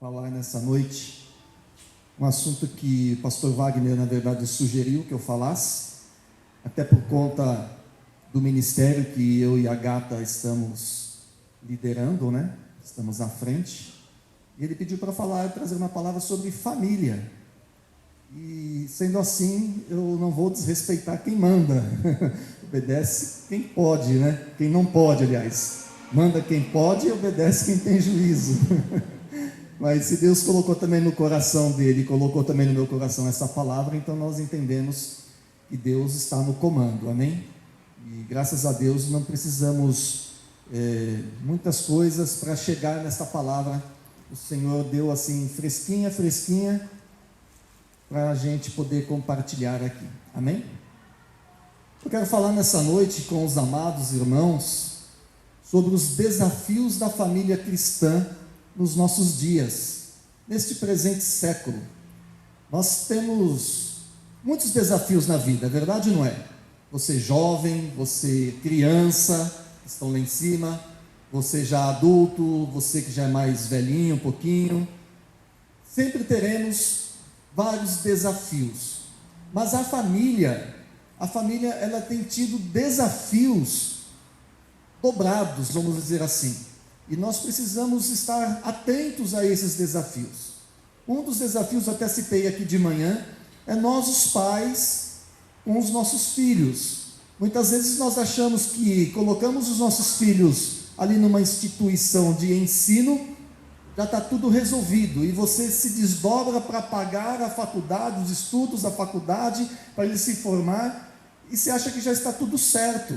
falar nessa noite um assunto que o pastor Wagner, na verdade, sugeriu que eu falasse, até por conta do ministério que eu e a Gata estamos liderando, né? Estamos à frente. E ele pediu para falar, trazer uma palavra sobre família. E, sendo assim, eu não vou desrespeitar quem manda. Obedece quem pode, né? Quem não pode, aliás. Manda quem pode e obedece quem tem juízo. Mas se Deus colocou também no coração dele, colocou também no meu coração essa palavra, então nós entendemos que Deus está no comando, amém? E graças a Deus não precisamos muitas coisas para chegar nessa palavra. O Senhor deu assim, fresquinha, para a gente poder compartilhar aqui, amém? Eu quero falar nessa noite com os amados irmãos sobre os desafios da família cristã nos nossos dias, neste presente século. Nós temos muitos desafios na vida, é verdade ou não é? Você jovem, você criança, estão lá em cima, você já adulto, você que já é mais velhinho um pouquinho, sempre teremos vários desafios. Mas a família ela tem tido desafios dobrados, vamos dizer assim. E nós precisamos estar atentos a esses desafios. Um dos desafios, até citei aqui de manhã, é nós os pais com os nossos filhos. Muitas vezes nós achamos que colocamos os nossos filhos ali numa instituição de ensino, já está tudo resolvido, e você se desdobra para pagar a faculdade, os estudos da faculdade, para ele se formar, e você acha que já está tudo certo.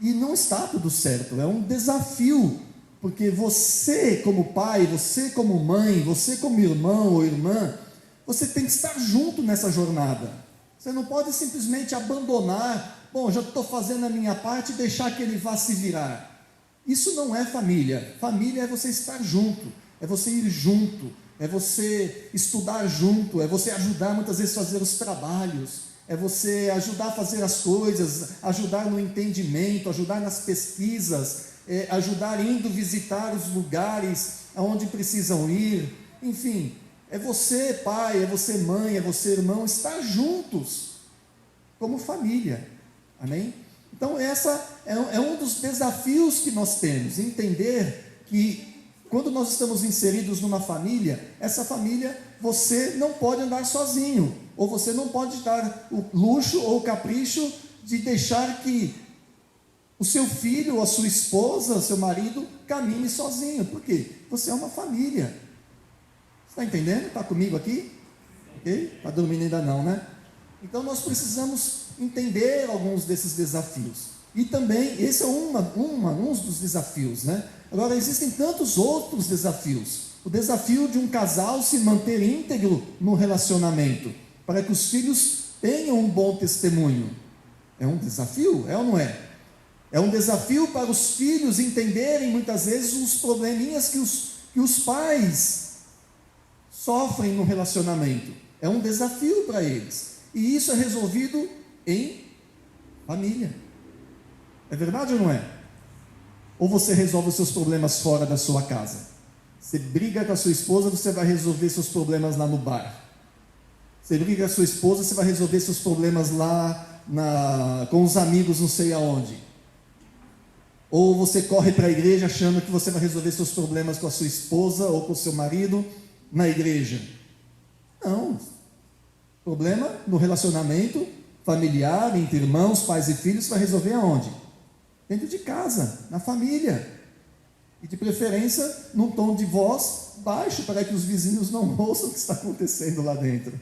E não está tudo certo, é um desafio, porque você como pai, você como mãe, você como irmão ou irmã, você tem que estar junto nessa jornada. Você não pode simplesmente abandonar, bom, já estou fazendo a minha parte e deixar que ele vá se virar. Isso não é família. Família é você estar junto, é você ir junto, é você estudar junto, é você ajudar muitas vezes a fazer os trabalhos, é você ajudar a fazer as coisas, ajudar no entendimento, ajudar nas pesquisas, ajudar indo visitar os lugares aonde precisam ir, enfim, é você pai, é você mãe, é você irmão, estar juntos como família, amém? Então essa é um dos desafios que nós temos, entender que quando nós estamos inseridos numa família, essa família você não pode andar sozinho, ou você não pode dar o luxo ou o capricho de deixar que o seu filho, ou a sua esposa, o seu marido, caminhe sozinho. Por quê? Você é uma família. Está entendendo? Está comigo aqui? Ok? Está dormindo ainda não, né? Então nós precisamos entender alguns desses desafios. E também, esse é um dos desafios, né? Agora, existem tantos outros desafios. O desafio de um casal se manter íntegro no relacionamento, para que os filhos tenham um bom testemunho. É um desafio? É ou não é? É um desafio para os filhos entenderem muitas vezes os probleminhas que os pais sofrem no relacionamento. É um desafio para eles. E isso é resolvido em família. É verdade ou não é? Ou você resolve os seus problemas fora da sua casa? Você briga com a sua esposa, você vai resolver seus problemas lá no bar. Você briga com a sua esposa, você vai resolver seus problemas lá com os amigos não sei aonde. Ou você corre para a igreja achando que você vai resolver seus problemas com a sua esposa ou com o seu marido na igreja. Não. Problema no relacionamento familiar, entre irmãos, pais e filhos, vai resolver aonde? Dentro de casa, na família. E de preferência, num tom de voz baixo, para que os vizinhos não ouçam o que está acontecendo lá dentro.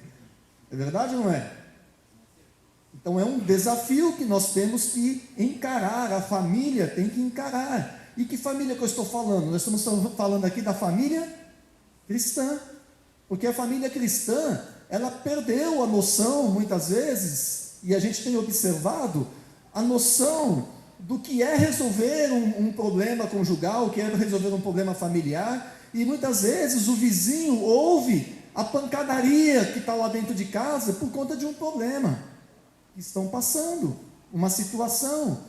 É verdade ou não é? Então é um desafio que nós temos que encarar, a família tem que encarar. E que família que eu estou falando? Nós estamos falando aqui da família cristã. Porque a família cristã, ela perdeu a noção, muitas vezes, e a gente tem observado, a noção do que é resolver um problema conjugal, o que é resolver um problema familiar, e muitas vezes o vizinho ouve a pancadaria que está lá dentro de casa por conta de um problema que estão passando, uma situação.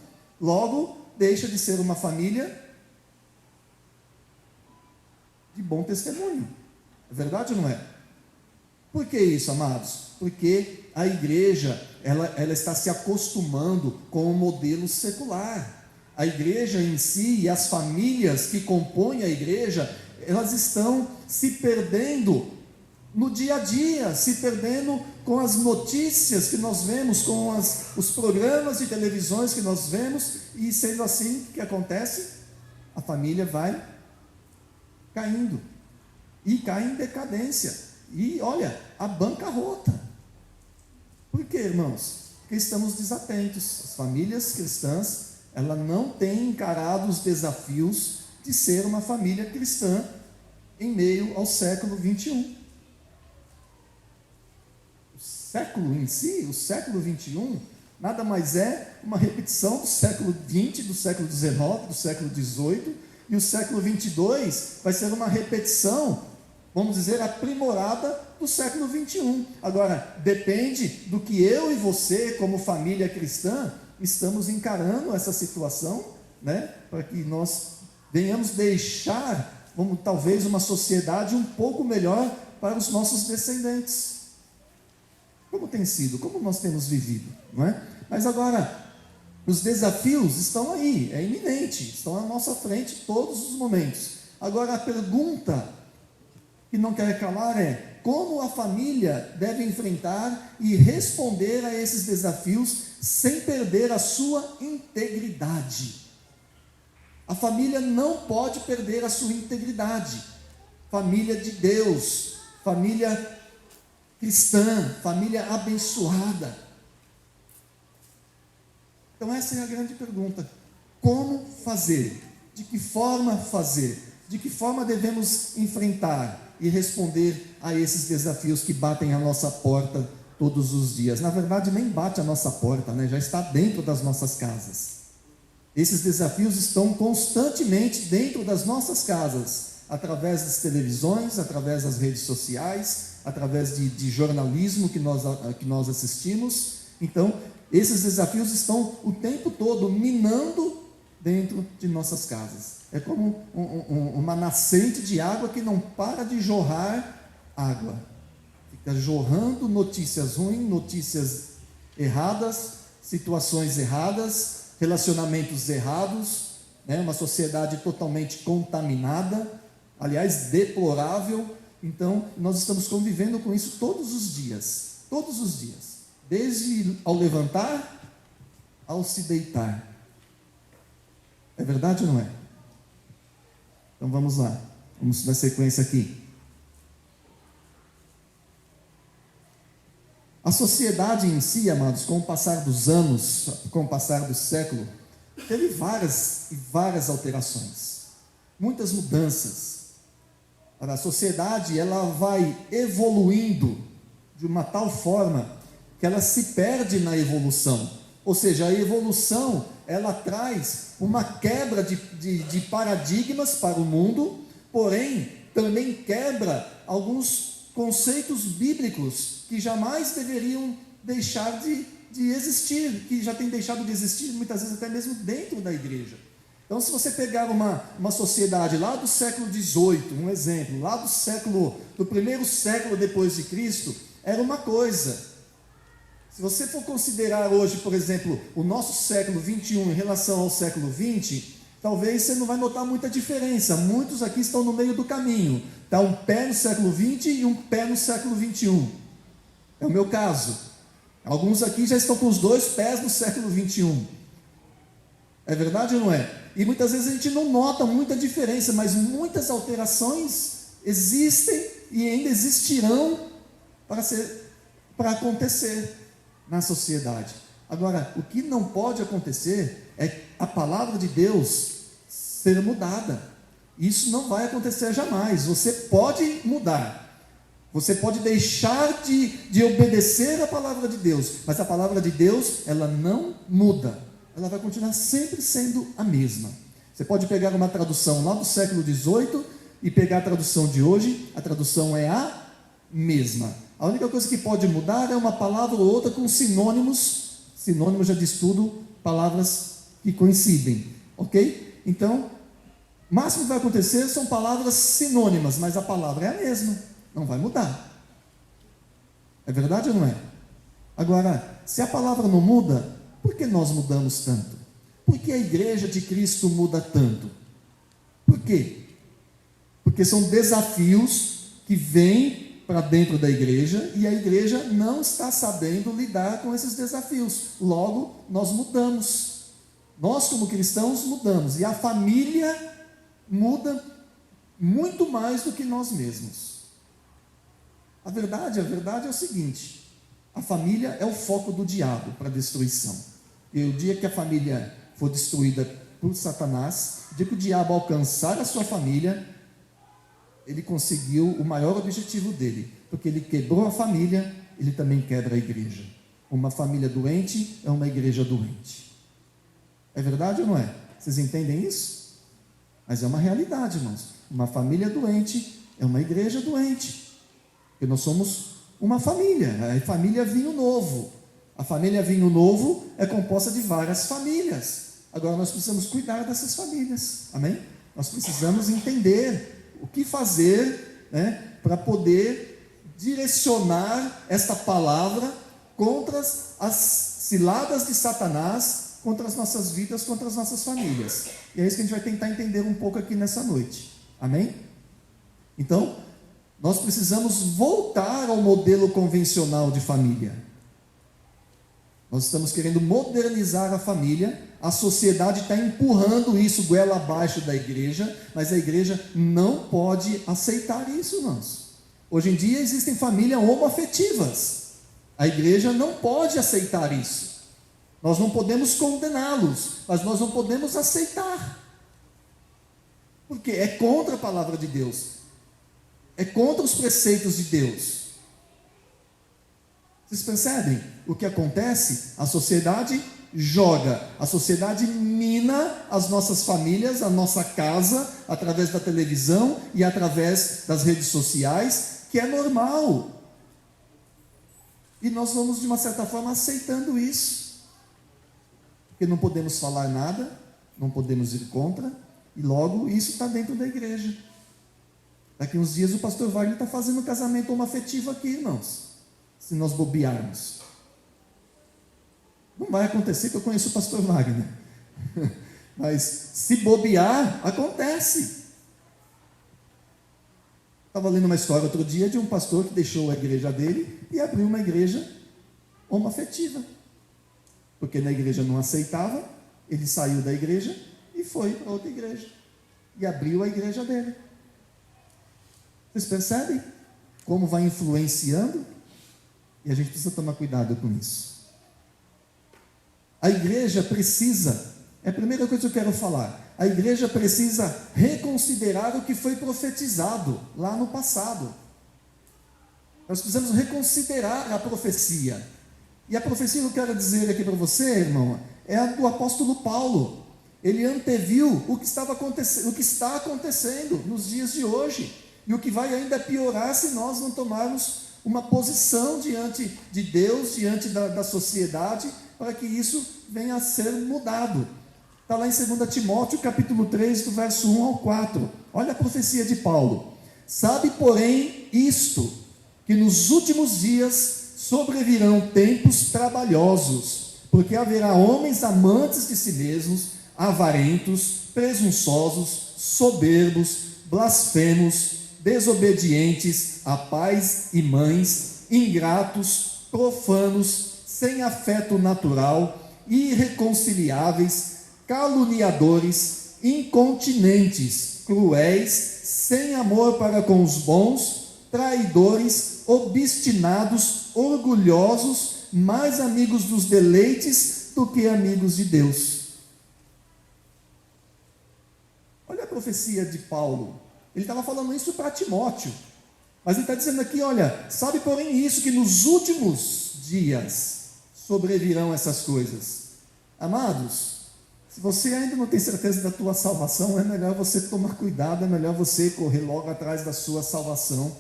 Logo, deixa de ser uma família de bom testemunho. É verdade ou não é? Por que isso, amados? Porque a igreja, ela está se acostumando com o modelo secular. A igreja em si e as famílias que compõem a igreja, elas estão se perdendo no dia a dia, se perdendo com as notícias que nós vemos, com os programas de televisões que nós vemos, e sendo assim, o que acontece? A família vai caindo, e cai em decadência, e olha, a bancarrota. Por quê, irmãos? Porque estamos desatentos. As famílias cristãs, ela não tem encarado os desafios de ser uma família cristã em meio ao século 21. O século em si, o século 21, nada mais é uma repetição do século 20, do século 19, do século 18, e o século 22 vai ser uma repetição, vamos dizer, aprimorada do século 21. Agora, depende do que eu e você, como família cristã, estamos encarando essa situação, né? Para que nós venhamos deixar, talvez, uma sociedade um pouco melhor para os nossos descendentes. Como tem sido, como nós temos vivido, não é? Mas agora, os desafios estão aí, é iminente, estão à nossa frente todos os momentos. Agora, a pergunta que não quer calar é: como a família deve enfrentar e responder a esses desafios sem perder a sua integridade? A família não pode perder a sua integridade. Família de Deus, família cristã, família abençoada. Então essa é a grande pergunta: como fazer? De que forma fazer? De que forma devemos enfrentar e responder a esses desafios que batem à nossa porta todos os dias? Na verdade, nem bate à nossa porta, né? Já está dentro das nossas casas. Esses desafios estão constantemente dentro das nossas casas, através das televisões, através das redes sociais, através de jornalismo que nós assistimos. Então, esses desafios estão o tempo todo minando dentro de nossas casas. É como uma nascente de água que não para de jorrar água. Fica jorrando notícias ruins, notícias erradas, situações erradas, relacionamentos errados, né? Uma sociedade totalmente contaminada, aliás, deplorável. Então, nós estamos convivendo com isso todos os dias, desde ao levantar ao se deitar. É verdade ou não é? Então vamos lá, vamos dar sequência aqui. A sociedade em si, amados, com o passar dos anos, com o passar do século, teve várias e várias alterações, muitas mudanças. A sociedade, ela vai evoluindo de uma tal forma que ela se perde na evolução. Ou seja, a evolução, ela traz uma quebra de paradigmas para o mundo, porém, também quebra alguns conceitos bíblicos que jamais deveriam deixar de existir, que já têm deixado de existir, muitas vezes até mesmo dentro da igreja. Então, se você pegar uma sociedade lá do século XVIII, um exemplo, lá do primeiro século depois de Cristo, era uma coisa. Se você for considerar hoje, por exemplo, o nosso século XXI em relação ao século XX, talvez você não vai notar muita diferença. Muitos aqui estão no meio do caminho. Está um pé no século XX e um pé no século XXI. É o meu caso. Alguns aqui já estão com os dois pés no século XXI. É verdade ou não é? E muitas vezes a gente não nota muita diferença, mas muitas alterações existem e ainda existirão para acontecer na sociedade. Agora, o que não pode acontecer é a palavra de Deus ser mudada. Isso não vai acontecer jamais. Você pode mudar. Você pode deixar de obedecer a palavra de Deus, mas a palavra de Deus, ela não muda. Ela vai continuar sempre sendo a mesma. Você pode pegar uma tradução lá do século XVIII e pegar a tradução de hoje, a tradução é a mesma. A única coisa que pode mudar é uma palavra ou outra com sinônimos. Sinônimo já diz tudo, palavras que coincidem, ok? Então, o máximo que vai acontecer são palavras sinônimas, mas a palavra é a mesma. Não vai mudar. É verdade ou não é? Agora, se a palavra não muda, por que nós mudamos tanto? Por que a igreja de Cristo muda tanto? Por quê? Porque são desafios que vêm para dentro da igreja e a igreja não está sabendo lidar com esses desafios. Logo, nós mudamos. Nós, como cristãos, mudamos. E a família muda muito mais do que nós mesmos. A verdade é o seguinte: a família é o foco do diabo para a destruição. E o dia que a família for destruída por Satanás, o dia que o diabo alcançar a sua família, ele conseguiu o maior objetivo dele, porque ele quebrou a família, ele também quebra a igreja. Uma família doente é uma igreja doente. É verdade ou não é? Vocês entendem isso? Mas é uma realidade, irmãos. Uma família doente é uma igreja doente. Porque nós somos uma família, a família Vinho Novo. A família Vinho Novo é composta de várias famílias. Agora nós precisamos cuidar dessas famílias, amém? Nós precisamos entender o que fazer, né, para poder direcionar esta palavra contra as ciladas de Satanás, contra as nossas vidas, contra as nossas famílias. E é isso que a gente vai tentar entender um pouco aqui nessa noite, amém? Então, nós precisamos voltar ao modelo convencional de família. Nós estamos querendo modernizar a família, a sociedade está empurrando isso goela abaixo da igreja, mas a igreja não pode aceitar isso, irmãos. Hoje em dia existem famílias homoafetivas, a igreja não pode aceitar isso. Nós não podemos condená-los, mas nós não podemos aceitar, porque é contra a palavra de Deus, é contra os preceitos de Deus. Vocês percebem o que acontece? A sociedade joga, a sociedade mina as nossas famílias, a nossa casa, através da televisão e através das redes sociais, que é normal. E nós vamos, de uma certa forma, aceitando isso. Porque não podemos falar nada, não podemos ir contra, e logo isso está dentro da igreja. Daqui uns dias o pastor Wagner está fazendo um casamento homoafetivo aqui, irmãos. Se nós bobearmos. Não vai acontecer, que eu conheço o pastor Wagner. Mas se bobear, acontece. Estava lendo uma história outro dia de um pastor que deixou a igreja dele e abriu uma igreja homoafetiva. Porque na igreja não aceitava, ele saiu da igreja e foi para outra igreja. E abriu a igreja dele. Vocês percebem como vai influenciando? E a gente precisa tomar cuidado com isso. A igreja precisa, é a primeira coisa que eu quero falar, a igreja precisa reconsiderar o que foi profetizado lá no passado. Nós precisamos reconsiderar a profecia. E a profecia que eu quero dizer aqui para você, irmão, é a do apóstolo Paulo. Ele anteviu o que está acontecendo nos dias de hoje. E o que vai ainda piorar se nós não tomarmos uma posição diante de Deus, diante da sociedade, para que isso venha a ser mudado. Está lá em 2 Timóteo, capítulo 3, do verso 1 ao 4. Olha a profecia de Paulo. Sabe, porém, isto, que nos últimos dias sobrevirão tempos trabalhosos, porque haverá homens amantes de si mesmos, avarentos, presunçosos, soberbos, blasfemos, desobedientes a pais e mães, ingratos, profanos, sem afeto natural, irreconciliáveis, caluniadores, incontinentes, cruéis, sem amor para com os bons, traidores, obstinados, orgulhosos, mais amigos dos deleites do que amigos de Deus. Olha a profecia de Paulo. Ele estava falando isso para Timóteo, mas ele está dizendo aqui, olha, sabe porém isso, que nos últimos dias sobrevirão essas coisas. Amados, se você ainda não tem certeza da tua salvação, é melhor você tomar cuidado, é melhor você correr logo atrás da sua salvação,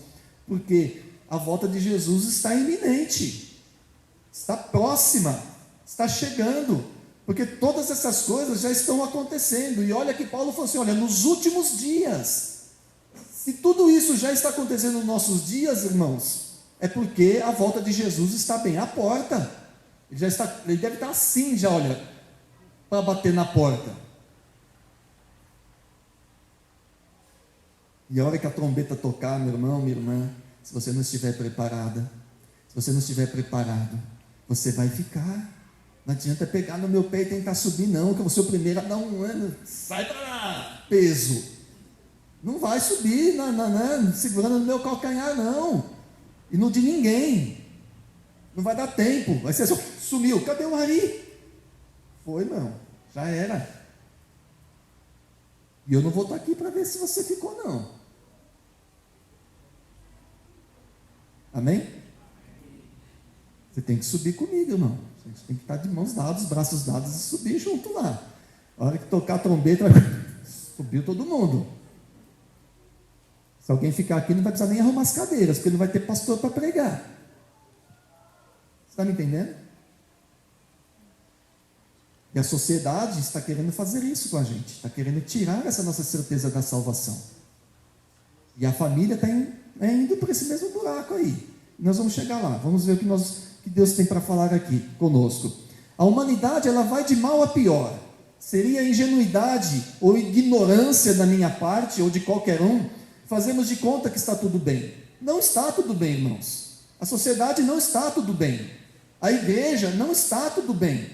porque a volta de Jesus está iminente, está próxima, está chegando, porque todas essas coisas já estão acontecendo. E olha que Paulo falou assim, olha, nos últimos dias Se tudo isso já está acontecendo nos nossos dias, irmãos, é porque a volta de Jesus está bem à porta. Ele deve estar assim já, olha, para bater na porta. E a hora que a trombeta tocar, meu irmão, minha irmã, se você não estiver preparada, se você não estiver preparado, você vai ficar. Não adianta pegar no meu pé e tentar subir, não, que eu vou ser o primeiro a dar um ano. Sai para lá, peso. Não vai subir, segurando no meu calcanhar, não. E no de ninguém. Não vai dar tempo. Vai ser só, sumiu. Cadê o Ari? Foi, não. Já era. E eu não vou estar aqui para ver se você ficou, não. Amém? Você tem que subir comigo, irmão. A gente tem que estar de mãos dadas, braços dados e subir junto lá. A hora que tocar a trombeta, subiu todo mundo. Se alguém ficar aqui, não vai precisar nem arrumar as cadeiras, porque não vai ter pastor para pregar. Você está me entendendo? E a sociedade está querendo fazer isso com a gente, está querendo tirar essa nossa certeza da salvação. E a família está indo por esse mesmo buraco aí. Nós vamos chegar lá, vamos ver o que Deus tem para falar aqui conosco. A humanidade, ela vai de mal a pior. Seria ingenuidade ou ignorância da minha parte ou de qualquer um fazemos de conta que está tudo bem. Não está tudo bem, irmãos. A sociedade não está tudo bem. A igreja não está tudo bem.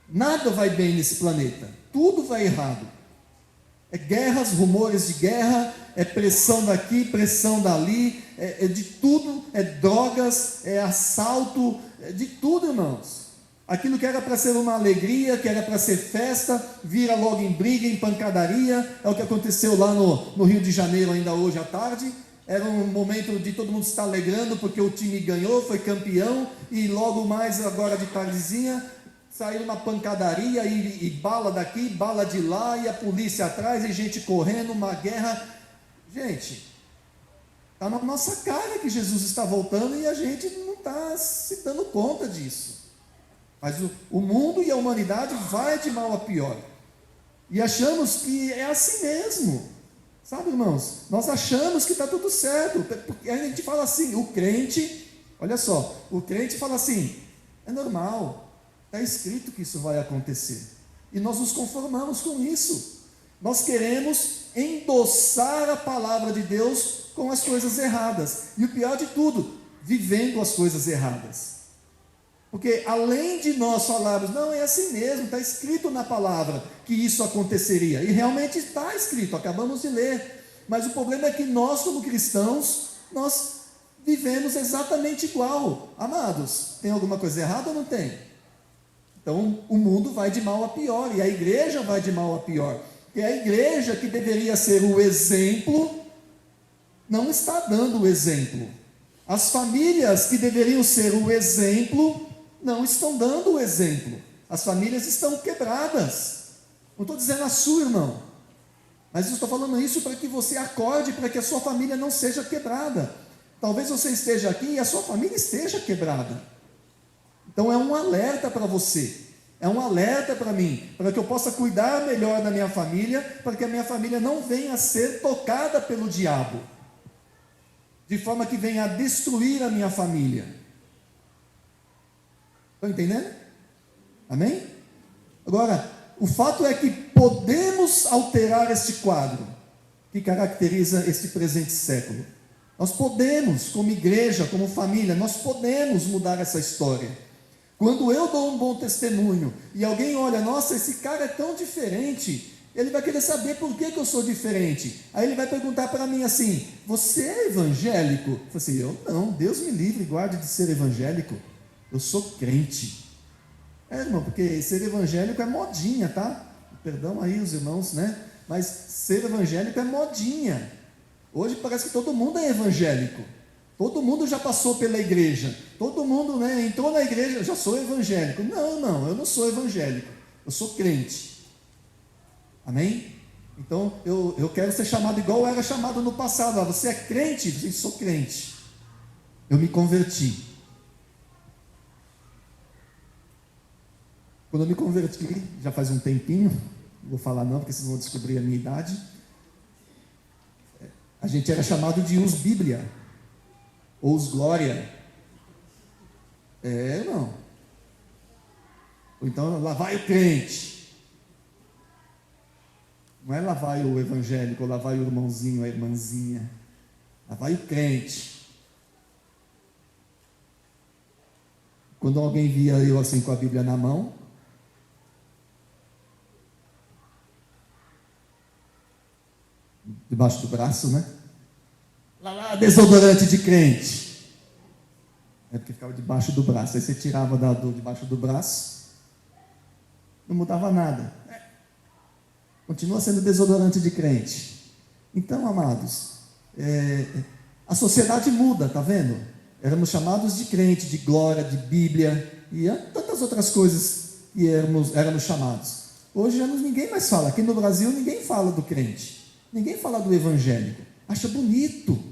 Nada vai bem nesse planeta. Tudo vai errado. É guerras, rumores de guerra, é pressão daqui, pressão dali, é de tudo, é drogas, é assalto, é de tudo, irmãos. Aquilo que era para ser uma alegria, que era para ser festa, vira logo em briga, em pancadaria. É o que aconteceu lá no Rio de Janeiro ainda hoje à tarde. Era um momento de todo mundo estar alegrando, porque o time ganhou, foi campeão, e logo mais agora de tardezinha, saiu uma pancadaria, e bala daqui, bala de lá, e a polícia atrás, e gente correndo, uma guerra. Gente, está na nossa cara que Jesus está voltando, e a gente não está se dando conta disso. Mas o mundo e a humanidade vai de mal a pior. E achamos que é assim mesmo. Sabe, irmãos? Nós achamos que está tudo certo. Porque a gente fala assim, o crente, olha só, o crente fala assim, é normal, está escrito que isso vai acontecer. E nós nos conformamos com isso. Nós queremos endossar a palavra de Deus com as coisas erradas. E o pior de tudo, vivendo as coisas erradas. Porque além de nós falarmos, não, é assim mesmo, está escrito na palavra que isso aconteceria. E realmente está escrito, acabamos de ler. Mas o problema é que nós, como cristãos, nós vivemos exatamente igual. Amados, tem alguma coisa errada ou não tem? Então o mundo vai de mal a pior, e a igreja vai de mal a pior. E a igreja, que deveria ser o exemplo, não está dando o exemplo. As famílias que deveriam ser o exemplo, não estão dando o exemplo. As famílias estão quebradas. Não estou dizendo a sua, irmão, mas eu estou falando isso para que você acorde, para que a sua família não seja quebrada. Talvez você esteja aqui e a sua família esteja quebrada. Então é um alerta para você, é um alerta para mim, para que eu possa cuidar melhor da minha família, para que a minha família não venha a ser tocada pelo diabo, de forma que venha a destruir a minha família. Estão entendendo? Amém? Agora, o fato é que podemos alterar este quadro que caracteriza este presente século. Nós podemos, como igreja, como família, nós podemos mudar essa história. Quando eu dou um bom testemunho e alguém olha, nossa, esse cara é tão diferente, ele vai querer saber por que eu sou diferente. Aí ele vai perguntar para mim assim, você é evangélico? Eu falo assim, eu não, Deus me livre e guarde de ser evangélico. Eu sou crente. Irmão, porque ser evangélico é modinha, tá? Perdão aí os irmãos, né? Mas ser evangélico é modinha. Hoje parece que todo mundo é evangélico. Todo mundo já passou pela igreja. Todo mundo, né, entrou na igreja, eu já sou evangélico. Não, eu não sou evangélico. Eu sou crente. Amém? Então, eu quero ser chamado igual eu era chamado no passado. Você é crente? Eu sou crente. Eu me converti. Quando eu me converti, já faz um tempinho, não vou falar não, porque vocês vão descobrir a minha idade. A gente era chamado de os Bíblia, ou os Glória. Não. Ou então, lá vai o crente. Não é lá vai o evangélico, ou lá vai o irmãozinho, a irmãzinha. Lá vai o crente. Quando alguém via eu assim com a Bíblia na mão, debaixo do braço, né? Lá, desodorante de crente. É porque ficava debaixo do braço. Aí você tirava debaixo do braço, não mudava nada. Continua sendo desodorante de crente. Então, amados, a sociedade muda, tá vendo? Éramos chamados de crente, de glória, de Bíblia e tantas outras coisas que éramos chamados. Hoje ninguém mais fala. Aqui no Brasil ninguém fala do crente. Ninguém fala do evangélico. Acha bonito.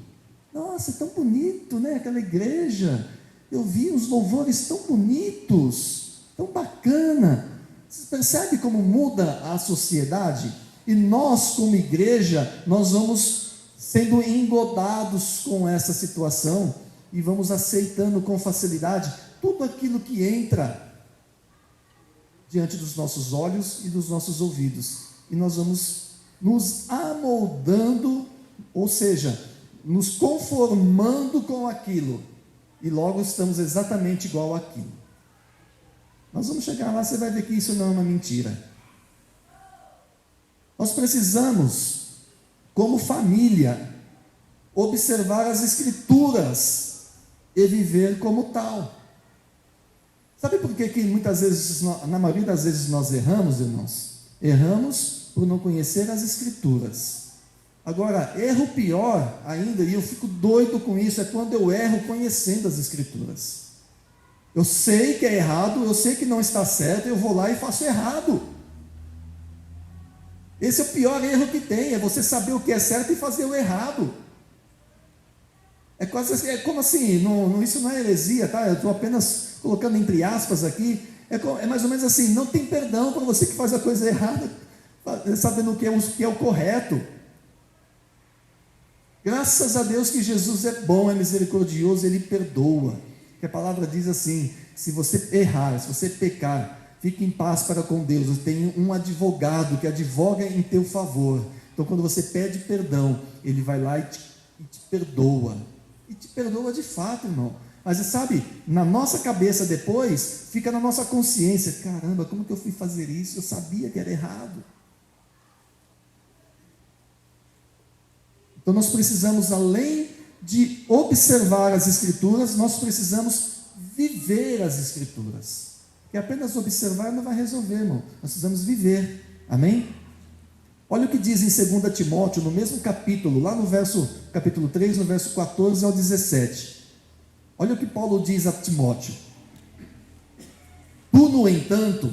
Nossa, é tão bonito, né? Aquela igreja. Eu vi os louvores tão bonitos, tão bacana. Você percebe como muda a sociedade? E nós, como igreja, nós vamos sendo engodados com essa situação e vamos aceitando com facilidade tudo aquilo que entra diante dos nossos olhos e dos nossos ouvidos. E nós vamos nos amoldando, ou seja, nos conformando com aquilo. E logo estamos exatamente igual àquilo. Nós vamos chegar lá, você vai ver que isso não é uma mentira. Nós precisamos, como família, observar as Escrituras e viver como tal. Sabe por que muitas vezes, na maioria das vezes nós erramos, irmãos? Erramos por não conhecer as Escrituras. Agora, erro pior ainda, e eu fico doido com isso, é quando eu erro conhecendo as Escrituras. Eu sei que é errado, eu sei que não está certo, eu vou lá e faço errado. Esse é o pior erro que tem, é você saber o que é certo e fazer o errado. É quase assim, é como assim, isso não é heresia, tá? Eu estou apenas colocando entre aspas aqui, é mais ou menos assim, não tem perdão para você que faz a coisa errada, sabendo o que é o correto. Graças a Deus que Jesus é bom, é misericordioso, Ele perdoa. Que a palavra diz assim, se você errar, se você pecar, fique em paz para com Deus. Tem um advogado que advoga em teu favor. Então quando você pede perdão, Ele vai lá e te perdoa. E te perdoa de fato, irmão. Mas sabe, na nossa cabeça depois, fica na nossa consciência, caramba, como que eu fui fazer isso? Eu sabia que era errado. Então nós precisamos, além de observar as Escrituras, nós precisamos viver as Escrituras. Porque apenas observar não vai resolver, irmão. Nós precisamos viver. Amém? Olha o que diz em 2 Timóteo, no mesmo capítulo, lá no capítulo 3, no verso 14 ao 17. Olha o que Paulo diz a Timóteo. Tu, no entanto,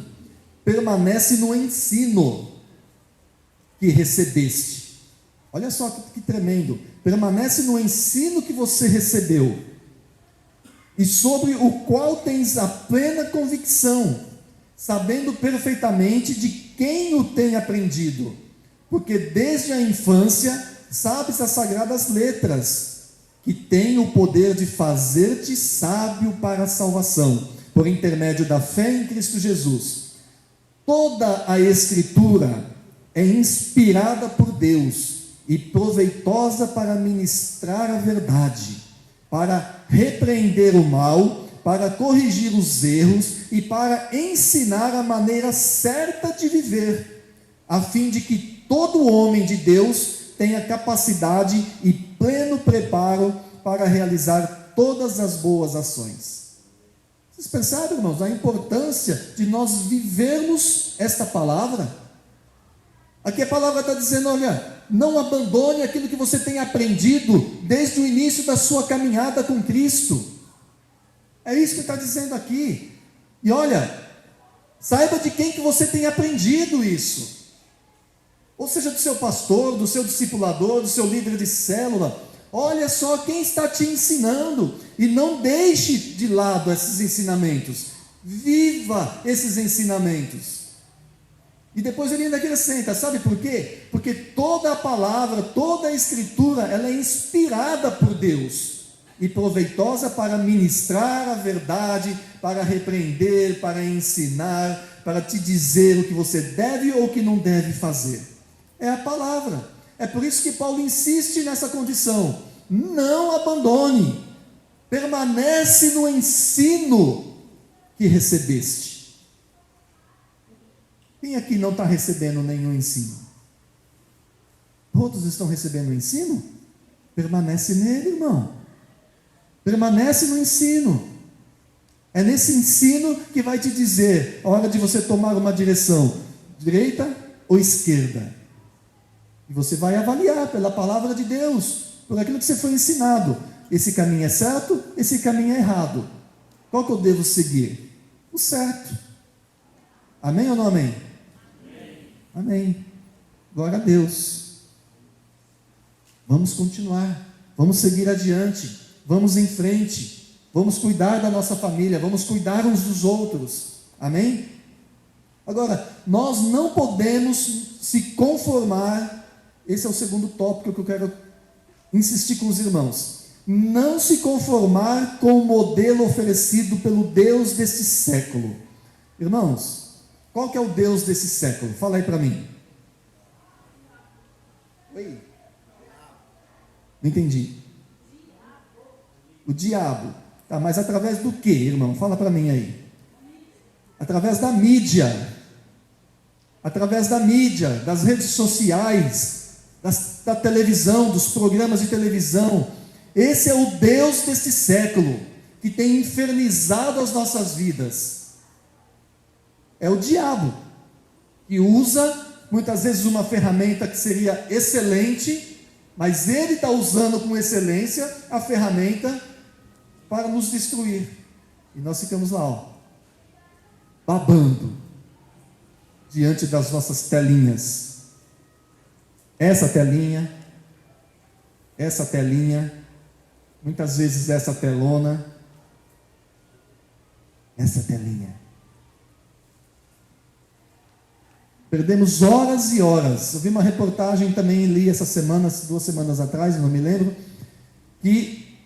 permanece no ensino que recebeste. Olha só que tremendo. Permanece no ensino que você recebeu e sobre o qual tens a plena convicção, sabendo perfeitamente de quem o tem aprendido, porque desde a infância sabes as sagradas letras, que têm o poder de fazer-te sábio para a salvação, por intermédio da fé em Cristo Jesus. Toda a Escritura é inspirada por Deus e proveitosa para ministrar a verdade, para repreender o mal, para corrigir os erros e para ensinar a maneira certa de viver, a fim de que todo homem de Deus tenha capacidade e pleno preparo para realizar todas as boas ações. Vocês percebem, irmãos, a importância de nós vivermos esta palavra? Aqui a palavra está dizendo, olha, não abandone aquilo que você tem aprendido desde o início da sua caminhada com Cristo. É isso que está dizendo aqui. E olha, saiba de quem que você tem aprendido isso. Ou seja, do seu pastor, do seu discipulador, do seu líder de célula. Olha só quem está te ensinando. E não deixe de lado esses ensinamentos. Viva esses ensinamentos. E depois ele ainda acrescenta, sabe por quê? Porque toda a palavra, toda a escritura, ela é inspirada por Deus e proveitosa para ministrar a verdade, para repreender, para ensinar, para te dizer o que você deve ou o que não deve fazer. É a palavra. É por isso que Paulo insiste nessa condição. Não abandone. Permanece no ensino que recebeste. Quem aqui não está recebendo nenhum ensino? Todos estão recebendo o ensino? Permanece nele, irmão. Permanece no ensino. É nesse ensino que vai te dizer a hora de você tomar uma direção, direita ou esquerda. E você vai avaliar pela palavra de Deus, por aquilo que você foi ensinado. Esse caminho é certo, esse caminho é errado. Qual que eu devo seguir? O certo. Amém ou não amém? Amém. Glória a Deus. Vamos continuar. Vamos seguir adiante. Vamos em frente. Vamos cuidar da nossa família. Vamos cuidar uns dos outros. Amém? Agora, nós não podemos se conformar. Esse é o segundo tópico que eu quero insistir com os irmãos. Não se conformar com o modelo oferecido pelo Deus desse século. Irmãos, qual que é o Deus desse século? Fala aí para mim. Oi? Não entendi. O diabo. Tá, mas através do que, irmão? Fala para mim aí. Através da mídia. Através da mídia, das redes sociais, da televisão, dos programas de televisão. Esse é o Deus desse século, que tem infernizado as nossas vidas. É o diabo, que usa muitas vezes uma ferramenta que seria excelente, mas ele está usando com excelência a ferramenta para nos destruir. E nós ficamos lá, ó, babando diante das nossas telinhas. Essa telinha, muitas vezes essa telona, essa telinha. Perdemos horas e horas. Eu vi uma reportagem também, li essa semana, 2 semanas atrás, não me lembro, que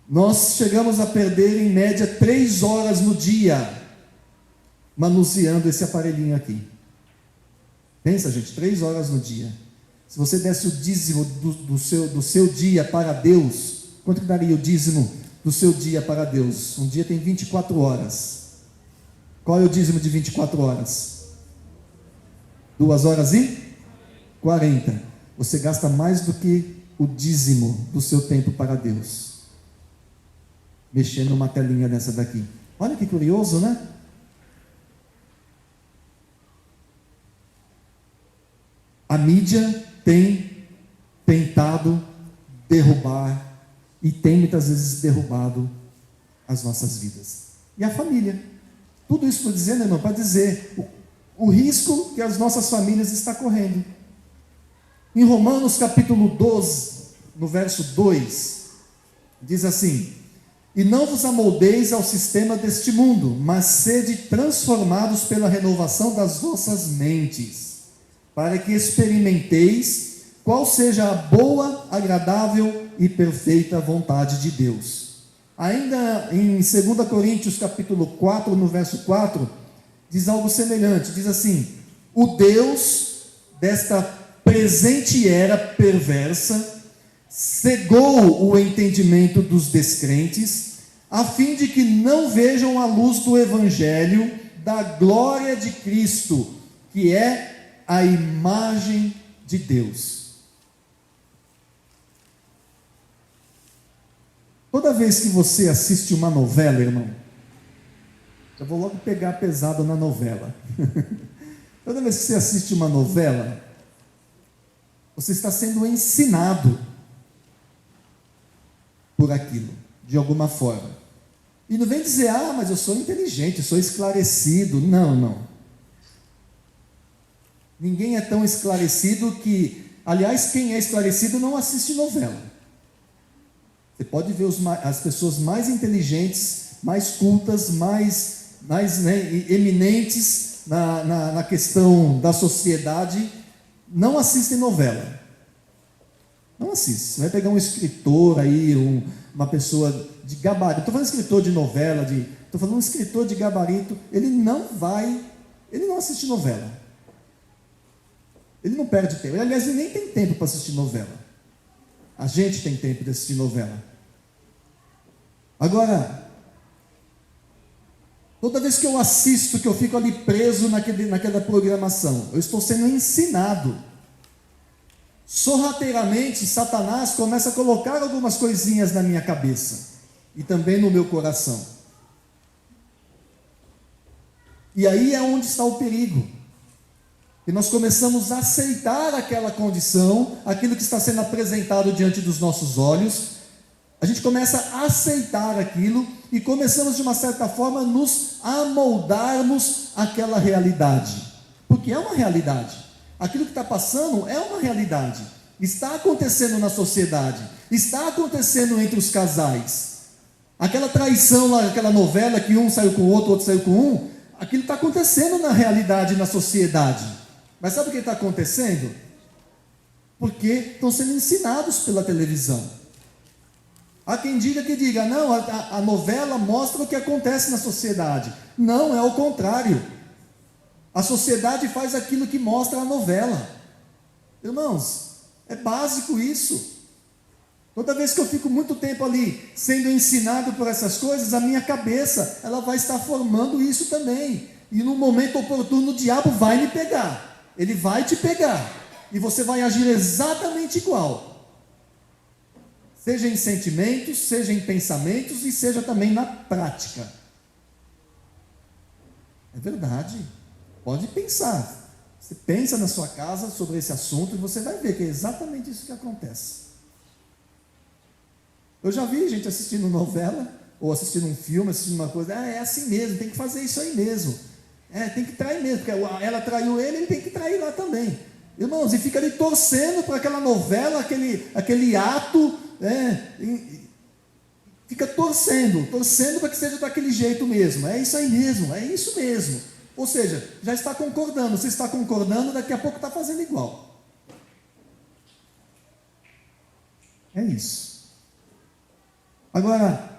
nós chegamos a perder em média 3 horas no dia manuseando esse aparelhinho aqui. Pensa, gente, 3 horas no dia. Se você desse o dízimo do seu dia para Deus, quanto que daria o dízimo do seu dia para Deus? Um dia tem 24 horas. Qual é o dízimo de 24 horas? 2 horas e 40. Você gasta mais do que o dízimo do seu tempo para Deus, mexendo numa telinha dessa daqui. Olha que curioso, né? A mídia tem tentado derrubar e tem muitas vezes derrubado as nossas vidas. E a família. Tudo isso estou dizendo, irmão, para dizer o risco que as nossas famílias estão correndo. Em Romanos capítulo 12, no verso 2, diz assim: e não vos amoldeis ao sistema deste mundo, mas sede transformados pela renovação das vossas mentes, para que experimenteis qual seja a boa, agradável e perfeita vontade de Deus. Ainda em 2 Coríntios capítulo 4, no verso 4, diz algo semelhante, diz assim: o Deus desta presente era perversa cegou o entendimento dos descrentes, a fim de que não vejam a luz do evangelho da glória de Cristo, que é a imagem de Deus. Toda vez que você assiste uma novela, irmão, eu vou logo pegar pesado na novela. Toda vez que você assiste uma novela, você está sendo ensinado por aquilo, de alguma forma. E não vem dizer, mas eu sou inteligente, eu sou esclarecido. Não. Ninguém é tão esclarecido que... Aliás, quem é esclarecido não assiste novela. Você pode ver as pessoas mais inteligentes, mais cultas, mais eminentes, na questão da sociedade não assistem novela. Não assiste. Você vai pegar um escritor aí, uma pessoa de gabarito. Estou falando escritor de novela, estou falando um escritor de gabarito. Ele não assiste novela. Ele não perde tempo. Aliás, ele nem tem tempo para assistir novela. A gente tem tempo de assistir novela. Agora, toda vez que eu assisto, que eu fico ali preso naquela programação, eu estou sendo ensinado. Sorrateiramente, Satanás começa a colocar algumas coisinhas na minha cabeça e também no meu coração. E aí é onde está o perigo. E nós começamos a aceitar aquela condição, aquilo que está sendo apresentado diante dos nossos olhos. A gente começa a aceitar aquilo e começamos, de uma certa forma, nos amoldarmos àquela realidade. Porque é uma realidade. Aquilo que está passando é uma realidade. Está acontecendo na sociedade. Está acontecendo entre os casais. Aquela traição lá, aquela novela que um saiu com o outro saiu com um, aquilo está acontecendo na realidade, na sociedade. Mas sabe o que está acontecendo? Porque estão sendo ensinados pela televisão. Há quem diga, não, a novela mostra o que acontece na sociedade. Não, é o contrário. A sociedade faz aquilo que mostra a novela. Irmãos, é básico isso. Toda vez que eu fico muito tempo ali sendo ensinado por essas coisas, a minha cabeça, ela vai estar formando isso também. E no momento oportuno o diabo vai me pegar. Ele vai te pegar. E você vai agir exatamente igual. Seja em sentimentos, seja em pensamentos e seja também na prática. É verdade. Pode pensar. Você pensa na sua casa sobre esse assunto e você vai ver que é exatamente isso que acontece. Eu já vi gente assistindo novela, ou assistindo um filme, assistindo uma coisa, é assim mesmo, tem que fazer isso aí mesmo. Tem que trair mesmo, porque ela traiu ele tem que trair lá também. Irmãos, e fica ali torcendo para aquela novela, aquele ato, fica torcendo para que seja daquele jeito mesmo. É isso aí mesmo, é isso mesmo. Ou seja, já está concordando. Se está concordando, daqui a pouco está fazendo igual. É isso. Agora,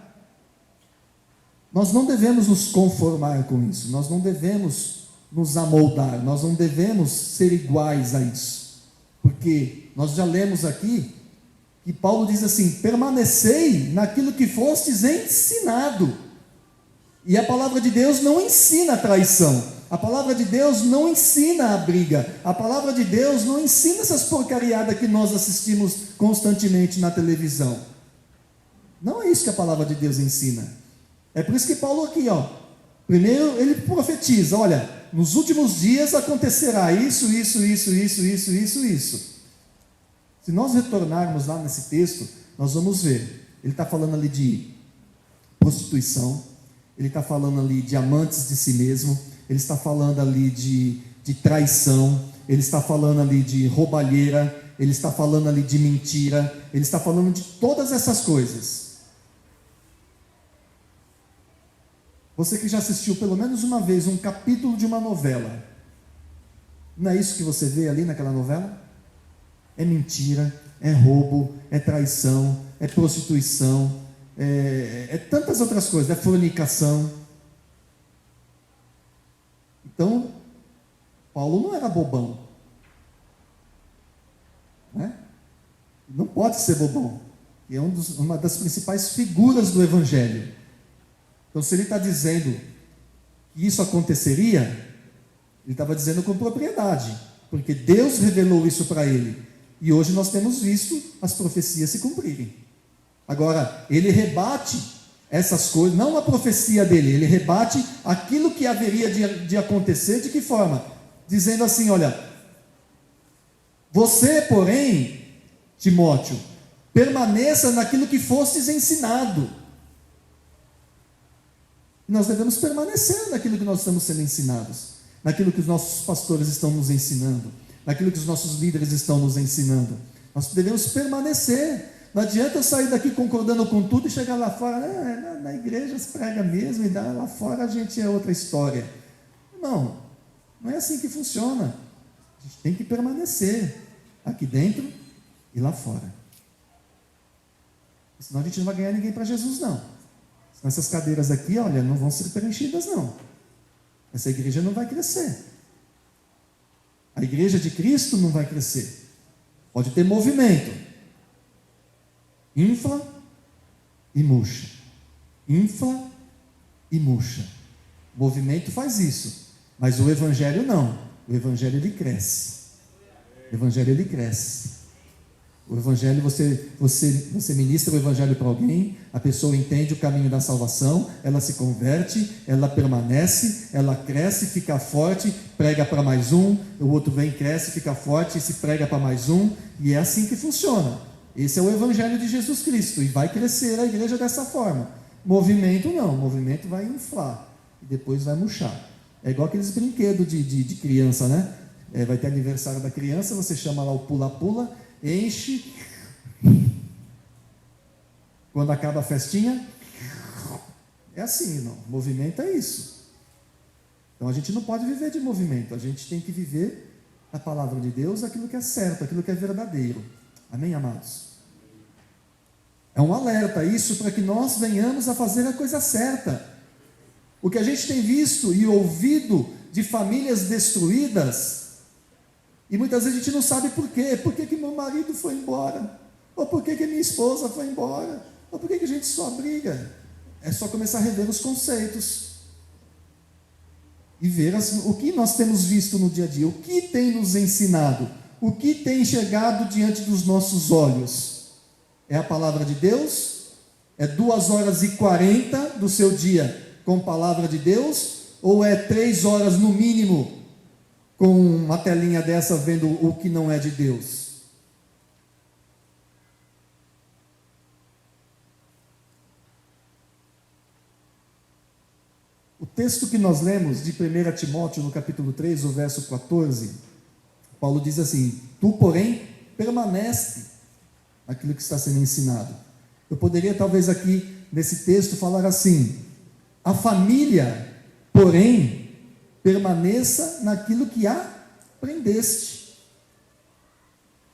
nós não devemos nos conformar com isso. Nós não devemos nos amoldar. Nós não devemos ser iguais a isso. Porque nós já lemos aqui que Paulo diz assim: permanecei naquilo que fostes ensinado. E a palavra de Deus não ensina a traição. A palavra de Deus não ensina a briga. A palavra de Deus não ensina essas porcariadas que nós assistimos constantemente na televisão. Não é isso que a palavra de Deus ensina. É por isso que Paulo aqui, primeiro ele profetiza, olha, nos últimos dias acontecerá isso. Se nós retornarmos lá nesse texto, nós vamos ver. Ele está falando ali de prostituição. Ele está falando ali de amantes de si mesmo, ele está falando ali de traição, ele está falando ali de roubalheira, ele está falando ali de mentira, ele está falando de todas essas coisas. Você que já assistiu pelo menos uma vez um capítulo de uma novela, não é isso que você vê ali naquela novela? É mentira, é roubo, é traição, é prostituição, é tantas outras coisas, é fornicação. Então, Paulo não era bobão, né? Não pode ser bobão, é uma das principais figuras do Evangelho. Então, se ele está dizendo que isso aconteceria, ele estava dizendo com propriedade, porque Deus revelou isso para ele, e hoje nós temos visto as profecias se cumprirem. Agora, ele rebate essas coisas, não a profecia dele, ele rebate aquilo que haveria de acontecer. De que forma? Dizendo assim, olha, você, porém, Timóteo, permaneça naquilo que fostes ensinado. Nós devemos permanecer naquilo que nós estamos sendo ensinados, naquilo que os nossos pastores estão nos ensinando, naquilo que os nossos líderes estão nos ensinando. Nós devemos permanecer. Não adianta eu sair daqui concordando com tudo e chegar lá fora, na igreja se prega mesmo, e lá fora a gente é outra história. Não, Não é assim que funciona. A gente tem que permanecer aqui dentro e lá fora. Senão a gente não vai ganhar ninguém para Jesus, não. Senão essas cadeiras aqui, olha, não vão ser preenchidas, não. Essa igreja não vai crescer. A igreja de Cristo não vai crescer. Pode ter movimento. Infla e murcha. Infla e murcha. O movimento faz isso. Mas o evangelho não. O evangelho ele cresce. O evangelho ele cresce. O evangelho, você ministra o evangelho para alguém, a pessoa entende o caminho da salvação, ela se converte, ela permanece, ela cresce, fica forte, prega para mais um, o outro vem, cresce, fica forte e se prega para mais um, e é assim que funciona. Esse é o evangelho de Jesus Cristo, e vai crescer a igreja dessa forma. Movimento não, movimento vai inflar, e depois vai murchar. É igual aqueles brinquedos de criança, né? Vai ter aniversário da criança, você chama lá o pula-pula, enche, quando acaba a festinha, é assim, irmão. Movimento é isso. Então a gente não pode viver de movimento, a gente tem que viver a palavra de Deus, aquilo que é certo, aquilo que é verdadeiro. Amém, amados? É um alerta isso para que nós venhamos a fazer a coisa certa. O que a gente tem visto e ouvido de famílias destruídas, e muitas vezes a gente não sabe por quê. Por que meu marido foi embora? Ou por que minha esposa foi embora? Ou por que a gente só briga? É só começar a rever os conceitos. E ver o que nós temos visto no dia a dia. O que tem nos ensinado. O que tem chegado diante dos nossos olhos. É a palavra de Deus? É 2h40 do seu dia com palavra de Deus? Ou é 3 horas no mínimo com uma telinha dessa vendo o que não é de Deus? O texto que nós lemos de 1 Timóteo, no capítulo 3, o verso 14, Paulo diz assim: tu, porém, permanece naquilo que está sendo ensinado. Eu poderia talvez aqui, nesse texto, falar assim: a família, porém, permaneça naquilo que aprendeste.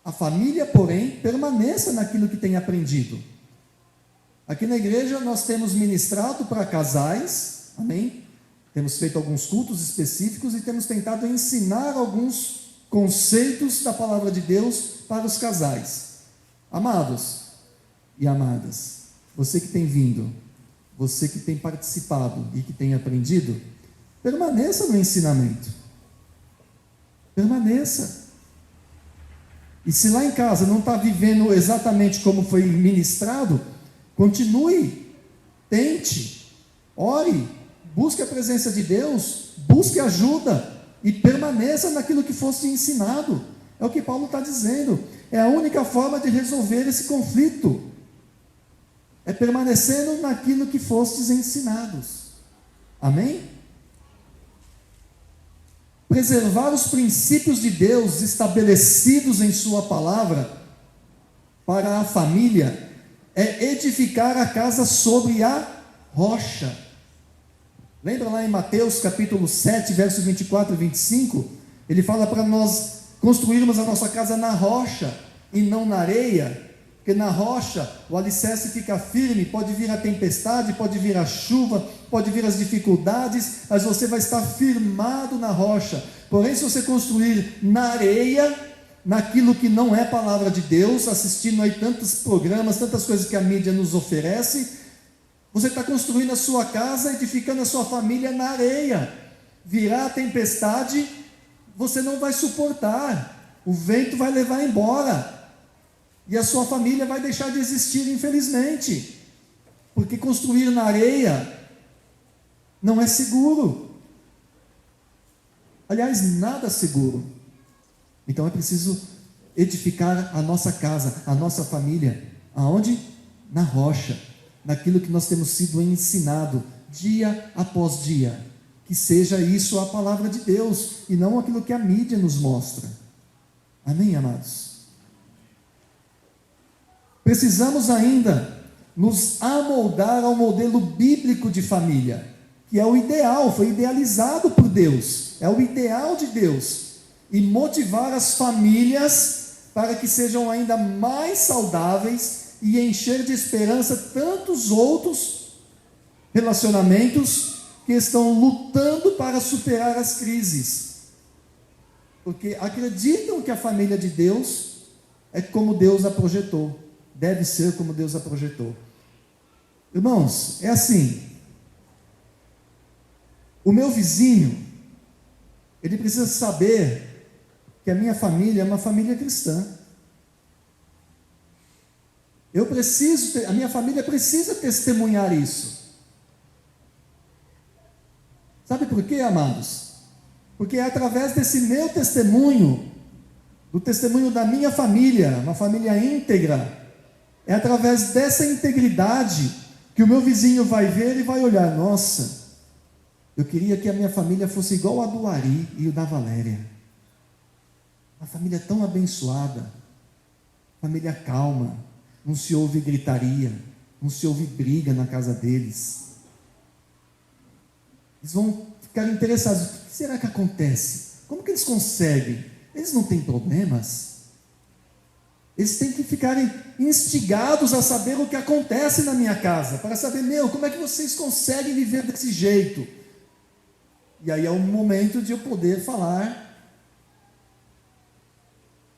A família, porém, permaneça naquilo que tem aprendido. Aqui na igreja nós temos ministrado para casais, amém? Temos feito alguns cultos específicos e temos tentado ensinar alguns conceitos da palavra de Deus para os casais. Amados e amadas, você que tem vindo, você que tem participado e que tem aprendido, permaneça no ensinamento. Permaneça. E se lá em casa não está vivendo exatamente como foi ministrado, continue, tente, ore, busque a presença de Deus, busque ajuda e permaneça naquilo que fosse ensinado. É o que Paulo está dizendo. É a única forma de resolver esse conflito. É permanecendo naquilo que fostes ensinados. Amém? Preservar os princípios de Deus estabelecidos em sua palavra para a família é edificar a casa sobre a rocha. Lembra lá em Mateus capítulo 7, versos 24 e 25? Ele fala para nós construirmos a nossa casa na rocha e não na areia. Porque na rocha o alicerce fica firme, pode vir a tempestade, pode vir a chuva, pode vir as dificuldades, mas você vai estar firmado na rocha. Porém, se você construir na areia, naquilo que não é palavra de Deus, assistindo aí tantos programas, tantas coisas que a mídia nos oferece, você está construindo a sua casa, edificando a sua família na areia. Virá a tempestade, você não vai suportar, o vento vai levar embora. E a sua família vai deixar de existir, infelizmente. Porque construir na areia não é seguro. Aliás, nada seguro. Então é preciso edificar a nossa casa, a nossa família. Aonde? Na rocha. Naquilo que nós temos sido ensinado dia após dia. Que seja isso a palavra de Deus e não aquilo que a mídia nos mostra. Amém, amados? Precisamos ainda nos amoldar ao modelo bíblico de família. que é o ideal, foi idealizado por Deus, é o ideal de Deus, e motivar as famílias para que sejam ainda mais saudáveis e encher de esperança tantos outros relacionamentos que estão lutando para superar as crises, porque acreditam que a família de Deus é como Deus a projetou, deve ser como Deus a projetou. Irmãos, é assim, o meu vizinho, ele precisa saber que a minha família é uma família cristã. A minha família precisa testemunhar isso. Sabe por quê, amados? Porque é através desse meu testemunho, do testemunho da minha família, uma família íntegra, é através dessa integridade que o meu vizinho vai ver e vai olhar, nossa, eu queria que a minha família fosse igual a do Ari e o da Valéria. Uma família tão abençoada, família calma, não se ouve gritaria, não se ouve briga na casa deles. Eles vão ficar interessados, o que será que acontece? Como que eles conseguem? Eles não têm problemas? Eles têm que ficarem instigados a saber o que acontece na minha casa, para saber, como é que vocês conseguem viver desse jeito? E aí é o momento de eu poder falar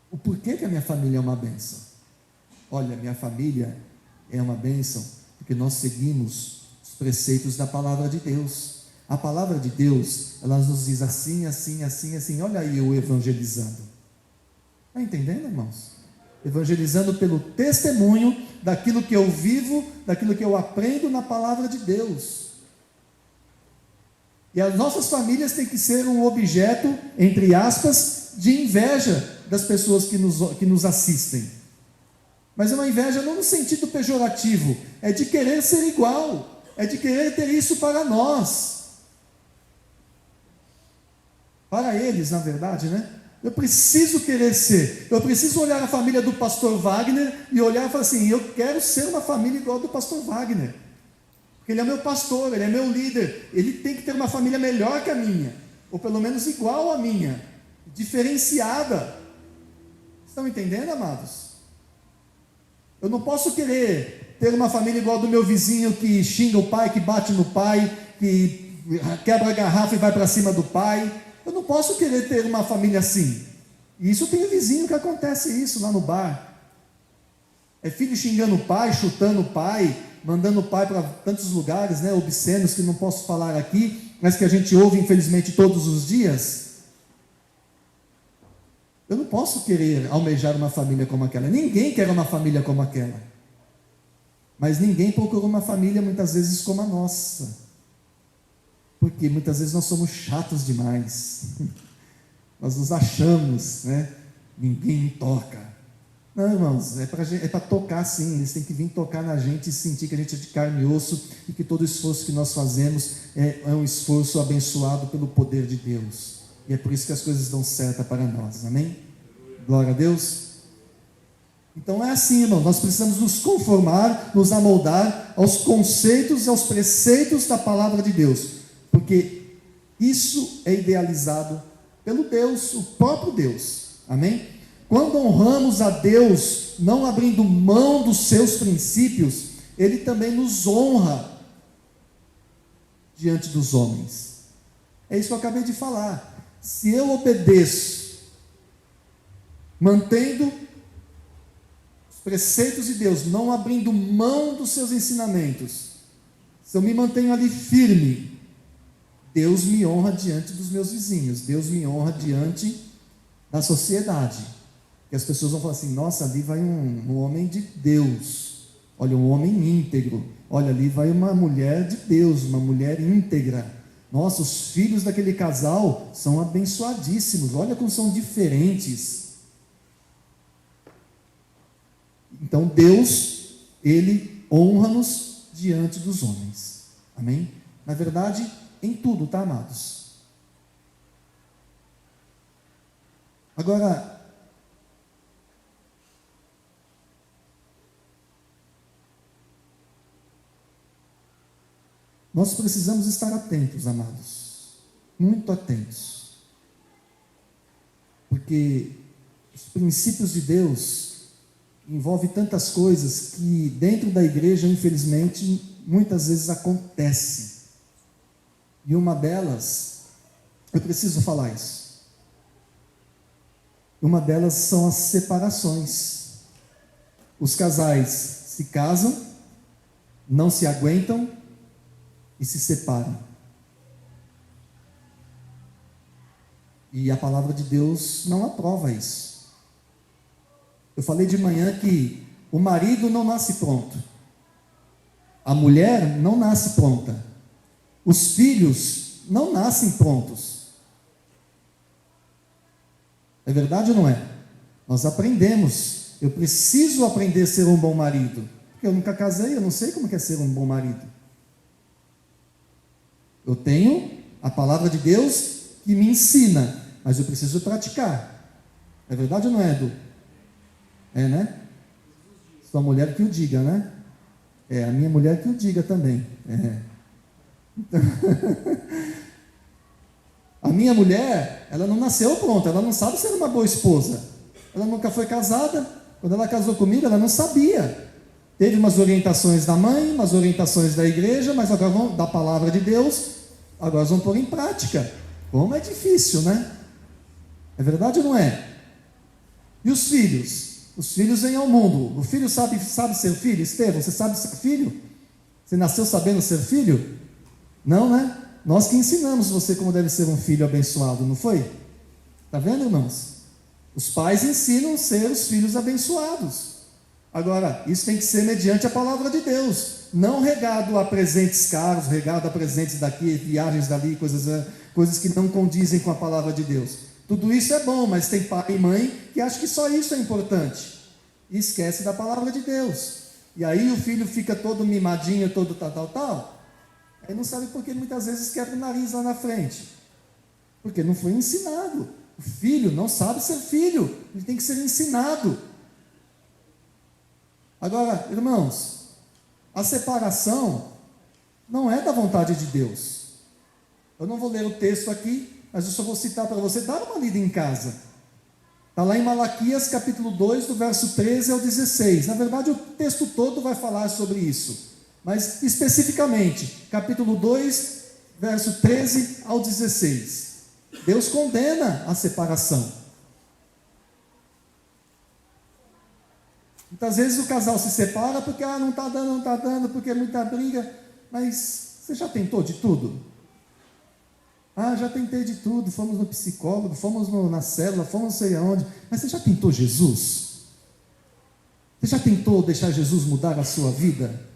o porquê que a minha família é uma bênção. Olha, minha família é uma bênção porque nós seguimos os preceitos da palavra de Deus. A palavra de Deus, ela nos diz assim, assim, assim, assim. Olha aí eu evangelizando. Está entendendo, irmãos? Evangelizando pelo testemunho daquilo que eu vivo, daquilo que eu aprendo na palavra de Deus. E as nossas famílias têm que ser um objeto, entre aspas, de inveja das pessoas que nos assistem. Mas é uma inveja não no sentido pejorativo, é de querer ser igual, é de querer ter isso para nós. Para eles, na verdade, né? Eu preciso querer ser, eu preciso olhar a família do pastor Wagner e olhar e falar assim, eu quero ser uma família igual a do pastor Wagner. Porque ele é meu pastor, ele é meu líder, ele tem que ter uma família melhor que a minha, ou pelo menos igual à minha, diferenciada. Estão entendendo, amados? Eu não posso querer ter uma família igual a do meu vizinho que xinga o pai, que bate no pai, que quebra a garrafa e vai para cima do pai. Eu não posso querer ter uma família assim. E isso tem vizinho que acontece isso lá no bar. É filho xingando o pai, chutando o pai, mandando o pai para tantos lugares, né, obscenos que não posso falar aqui, mas que a gente ouve infelizmente todos os dias. Eu não posso querer almejar uma família como aquela. Ninguém quer uma família como aquela. Mas ninguém procura uma família muitas vezes como a nossa. Porque muitas vezes nós somos chatos demais. Nós nos achamos, né? Ninguém me toca. Não, irmãos, é para tocar sim. Eles têm que vir tocar na gente e sentir que a gente é de carne e osso e que todo esforço que nós fazemos é um esforço abençoado pelo poder de Deus. E é por isso que as coisas dão certo para nós, amém? Glória a Deus. Então é assim, irmão, nós precisamos nos conformar, nos amoldar aos conceitos e aos preceitos da palavra de Deus, porque isso é idealizado pelo Deus, o próprio Deus, amém? Quando honramos a Deus, não abrindo mão dos seus princípios, Ele também nos honra diante dos homens. É isso que eu acabei de falar. Se eu obedeço, mantendo os preceitos de Deus, não abrindo mão dos seus ensinamentos, se eu me mantenho ali firme, Deus me honra diante dos meus vizinhos, Deus me honra diante da sociedade. Que as pessoas vão falar assim, nossa, ali vai um homem de Deus, olha, um homem íntegro, olha, ali vai uma mulher de Deus, uma mulher íntegra. Nossa, os filhos daquele casal são abençoadíssimos, olha como são diferentes. Então Deus, Ele honra-nos diante dos homens, amém? Na verdade, em tudo, tá, amados? Agora, Nós precisamos estar atentos, amados, muito atentos, porque os princípios de Deus envolvem tantas coisas que dentro da igreja, infelizmente, muitas vezes acontece. E uma delas, eu preciso falar isso, uma delas são as separações. Os casais se casam, não se aguentam e se separam. E a palavra de Deus não aprova isso. Eu falei de manhã que o marido não nasce pronto, a mulher não nasce pronta, os filhos não nascem prontos. É verdade ou não é? Nós aprendemos. Eu preciso aprender a ser um bom marido, porque eu nunca casei, eu não sei como é ser um bom marido. Eu tenho a palavra de Deus que me ensina, mas eu preciso praticar. É verdade ou não é, Edu? É, né? Sua mulher que o diga, né? É, a minha mulher que o diga também. É. Então, a minha mulher, ela não nasceu pronta, ela não sabe ser uma boa esposa. Ela nunca foi casada. Quando ela casou comigo, ela não sabia. Teve umas orientações da mãe, umas orientações da igreja, mas agora vão da palavra de Deus. Agora vão pôr em prática. Como é difícil, né? É verdade ou não é? E os filhos? Os filhos vêm ao mundo. O filho sabe ser filho? Estevão, você sabe ser filho? Você nasceu sabendo ser filho? Não, né? Nós que ensinamos você como deve ser um filho abençoado, não foi? Está vendo, irmãos? Os pais ensinam a ser os filhos abençoados. Agora, isso tem que ser mediante a palavra de Deus, não regado a presentes caros, regado a presentes daqui, viagens dali, coisas que não condizem com a palavra de Deus. Tudo isso é bom, mas tem pai e mãe que acham que só isso é importante e esquece da palavra de Deus. E aí o filho fica todo mimadinho, todo tal. Aí não sabe por que muitas vezes quebra o nariz lá na frente, porque não foi ensinado. O filho não sabe ser filho, ele tem que ser ensinado. Agora, irmãos, a separação não é da vontade de Deus. Eu não vou ler o texto aqui, mas eu só vou citar para você, dar uma lida em casa. Está lá em Malaquias capítulo 2, do verso 13 ao 16. Na verdade, o texto todo vai falar sobre isso. Mas especificamente, capítulo 2, verso 13 ao 16. Deus condena a separação. Muitas vezes o casal se separa porque não está dando, porque é muita briga. Mas você já tentou de tudo? Já tentei de tudo, fomos no psicólogo, fomos na célula, fomos não sei aonde. Mas você já tentou Jesus? Você já tentou deixar Jesus mudar a sua vida?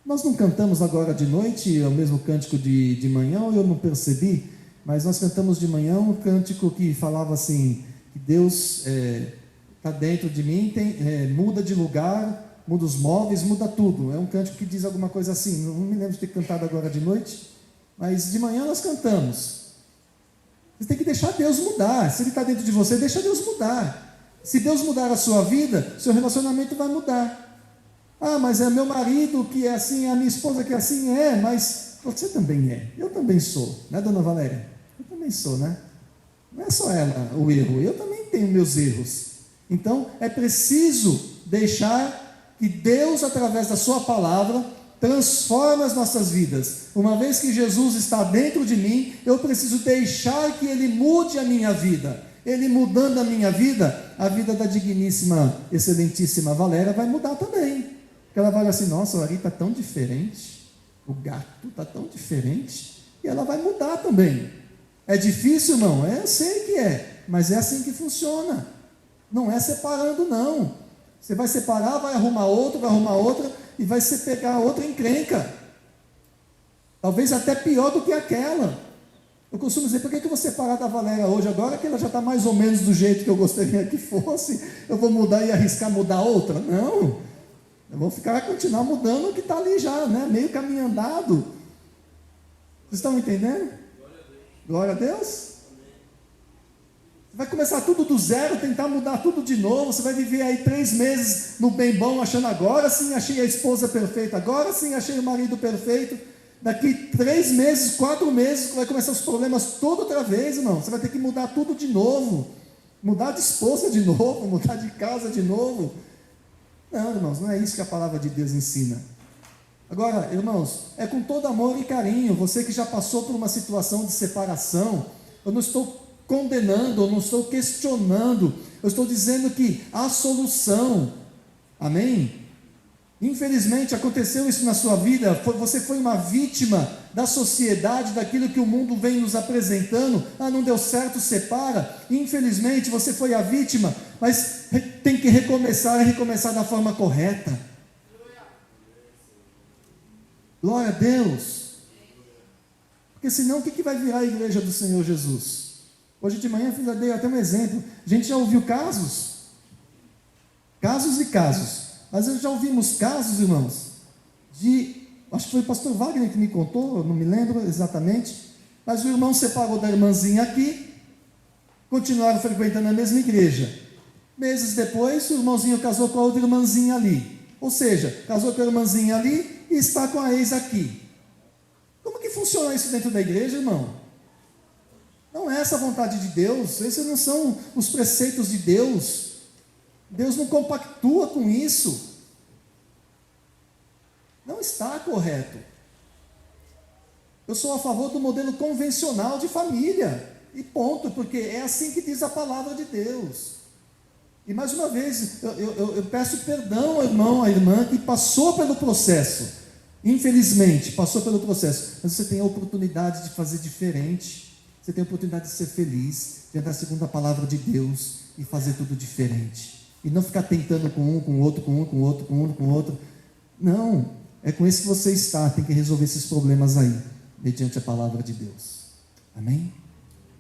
Nós não cantamos agora de noite o mesmo cântico de manhã, ou eu não percebi, mas nós cantamos de manhã um cântico que falava assim, que Deus está dentro de mim, muda de lugar, muda os móveis, muda tudo. É um cântico que diz alguma coisa assim, não me lembro de ter cantado agora de noite, mas de manhã nós cantamos. Você tem que deixar Deus mudar. Se Ele está dentro de você, deixa Deus mudar. Se Deus mudar a sua vida, seu relacionamento vai mudar. Mas é meu marido que é assim, a minha esposa que é assim, mas você também é. Eu também sou, né, dona Valéria? Eu também sou, né? Não é só ela o erro, eu também tenho meus erros. Então, é preciso deixar que Deus, através da sua palavra, transforme as nossas vidas. Uma vez que Jesus está dentro de mim, eu preciso deixar que Ele mude a minha vida. Ele mudando a minha vida, a vida da digníssima, excelentíssima Valéria vai mudar também. Porque ela vai assim, nossa, o Ari está tão diferente, o gato está tão diferente, e ela vai mudar também. É difícil, irmão? Eu sei que é, mas é assim que funciona. Não é separando, não. Você vai separar, vai arrumar outra, e vai se pegar outra encrenca. Talvez até pior do que aquela. Eu costumo dizer, por que eu vou separar da Valéria hoje, agora que ela já está mais ou menos do jeito que eu gostaria que fosse, eu vou mudar e arriscar mudar outra? Não. Eu vou continuar mudando o que está ali já, né? Meio caminho andado. Vocês estão entendendo? Glória a Deus. Você vai começar tudo do zero, tentar mudar tudo de novo. Você vai viver aí 3 meses no bem bom, achando agora sim achei a esposa perfeita, agora sim achei o marido perfeito. Daqui 3 meses, 4 meses, vai começar os problemas toda outra vez, irmão. Você vai ter que mudar tudo de novo. Mudar de esposa de novo, mudar de casa de novo. Não, irmãos, não é isso que a palavra de Deus ensina. Agora, irmãos, é com todo amor e carinho. Você que já passou por uma situação de separação, eu não estou condenando, eu não estou questionando, eu estou dizendo que há solução, amém? Infelizmente aconteceu isso na sua vida, você foi uma vítima da sociedade, daquilo que o mundo vem nos apresentando. Não deu certo, separa. Infelizmente você foi a vítima, mas tem que recomeçar e recomeçar da forma correta. Glória a Deus. Porque senão o que vai virar a igreja do Senhor Jesus? Hoje de manhã eu dei até um exemplo. A gente já ouviu casos e casos. Mas já ouvimos casos, irmãos, acho que foi o pastor Wagner que me contou, eu não me lembro exatamente, mas o irmão separou da irmãzinha aqui, continuaram frequentando a mesma igreja. Meses depois, o irmãozinho casou com a outra irmãzinha ali. Ou seja, casou com a irmãzinha ali e está com a ex aqui. Como que funciona isso dentro da igreja, irmão? Não é essa a vontade de Deus, esses não são os preceitos de Deus. Deus não compactua com isso. Não está correto. Eu sou a favor do modelo convencional de família. E ponto, porque é assim que diz a palavra de Deus. E mais uma vez, eu peço perdão ao irmão, à irmã que passou pelo processo. Infelizmente, passou pelo processo. Mas você tem a oportunidade de fazer diferente. Você tem a oportunidade de ser feliz, de andar segundo a palavra de Deus e fazer tudo diferente. E não ficar tentando com um, com o outro, com um, com o outro, com um, com o outro. Não, é com esse que você está, tem que resolver esses problemas aí, mediante a palavra de Deus. Amém?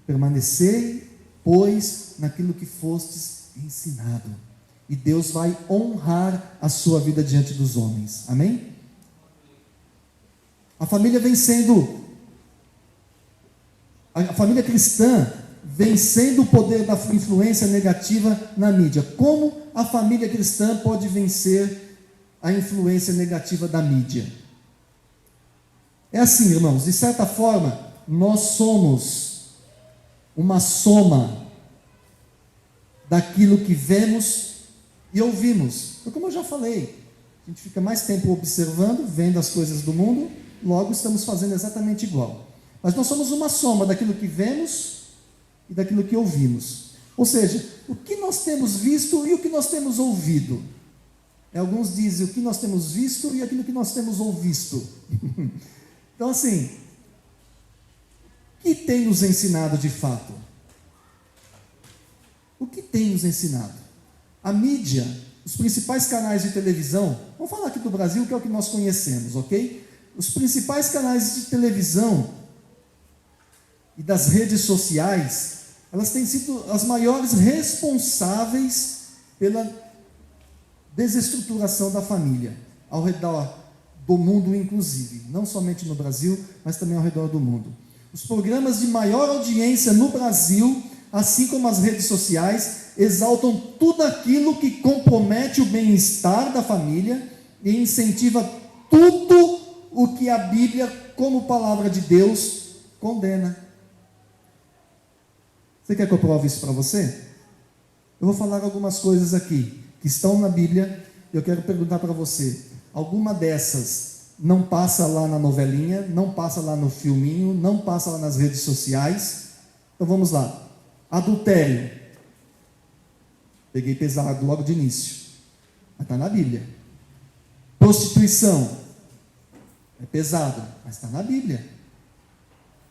Permanecei, pois, naquilo que fostes ensinado. E Deus vai honrar a sua vida diante dos homens. Amém? A família cristã vencendo o poder da influência negativa na mídia. Como a família cristã pode vencer a influência negativa da mídia? É assim, irmãos, de certa forma, nós somos uma soma daquilo que vemos e ouvimos. Como eu já falei, a gente fica mais tempo observando, vendo as coisas do mundo, logo estamos fazendo exatamente igual. Mas nós somos uma soma daquilo que vemos e daquilo que ouvimos. Ou seja, o que nós temos visto e o que nós temos ouvido. Alguns dizem o que nós temos visto e aquilo que nós temos ouvido. Então assim, o que tem nos ensinado de fato? O que tem nos ensinado? A mídia, os principais canais de televisão, vamos falar aqui do Brasil, que é o que nós conhecemos, ok? Os principais canais de televisão e das redes sociais, elas têm sido as maiores responsáveis pela desestruturação da família, ao redor do mundo inclusive, não somente no Brasil, mas também ao redor do mundo. Os programas de maior audiência no Brasil, assim como as redes sociais, exaltam tudo aquilo que compromete o bem-estar da família e incentiva tudo o que a Bíblia, como palavra de Deus, condena. Você quer que eu prove isso para você? Eu vou falar algumas coisas aqui que estão na Bíblia e eu quero perguntar para você: alguma dessas não passa lá na novelinha, não passa lá no filminho, não passa lá nas redes sociais? Então vamos lá. Adultério. Peguei pesado logo de início, mas está na Bíblia. Prostituição. É pesado, mas está na Bíblia.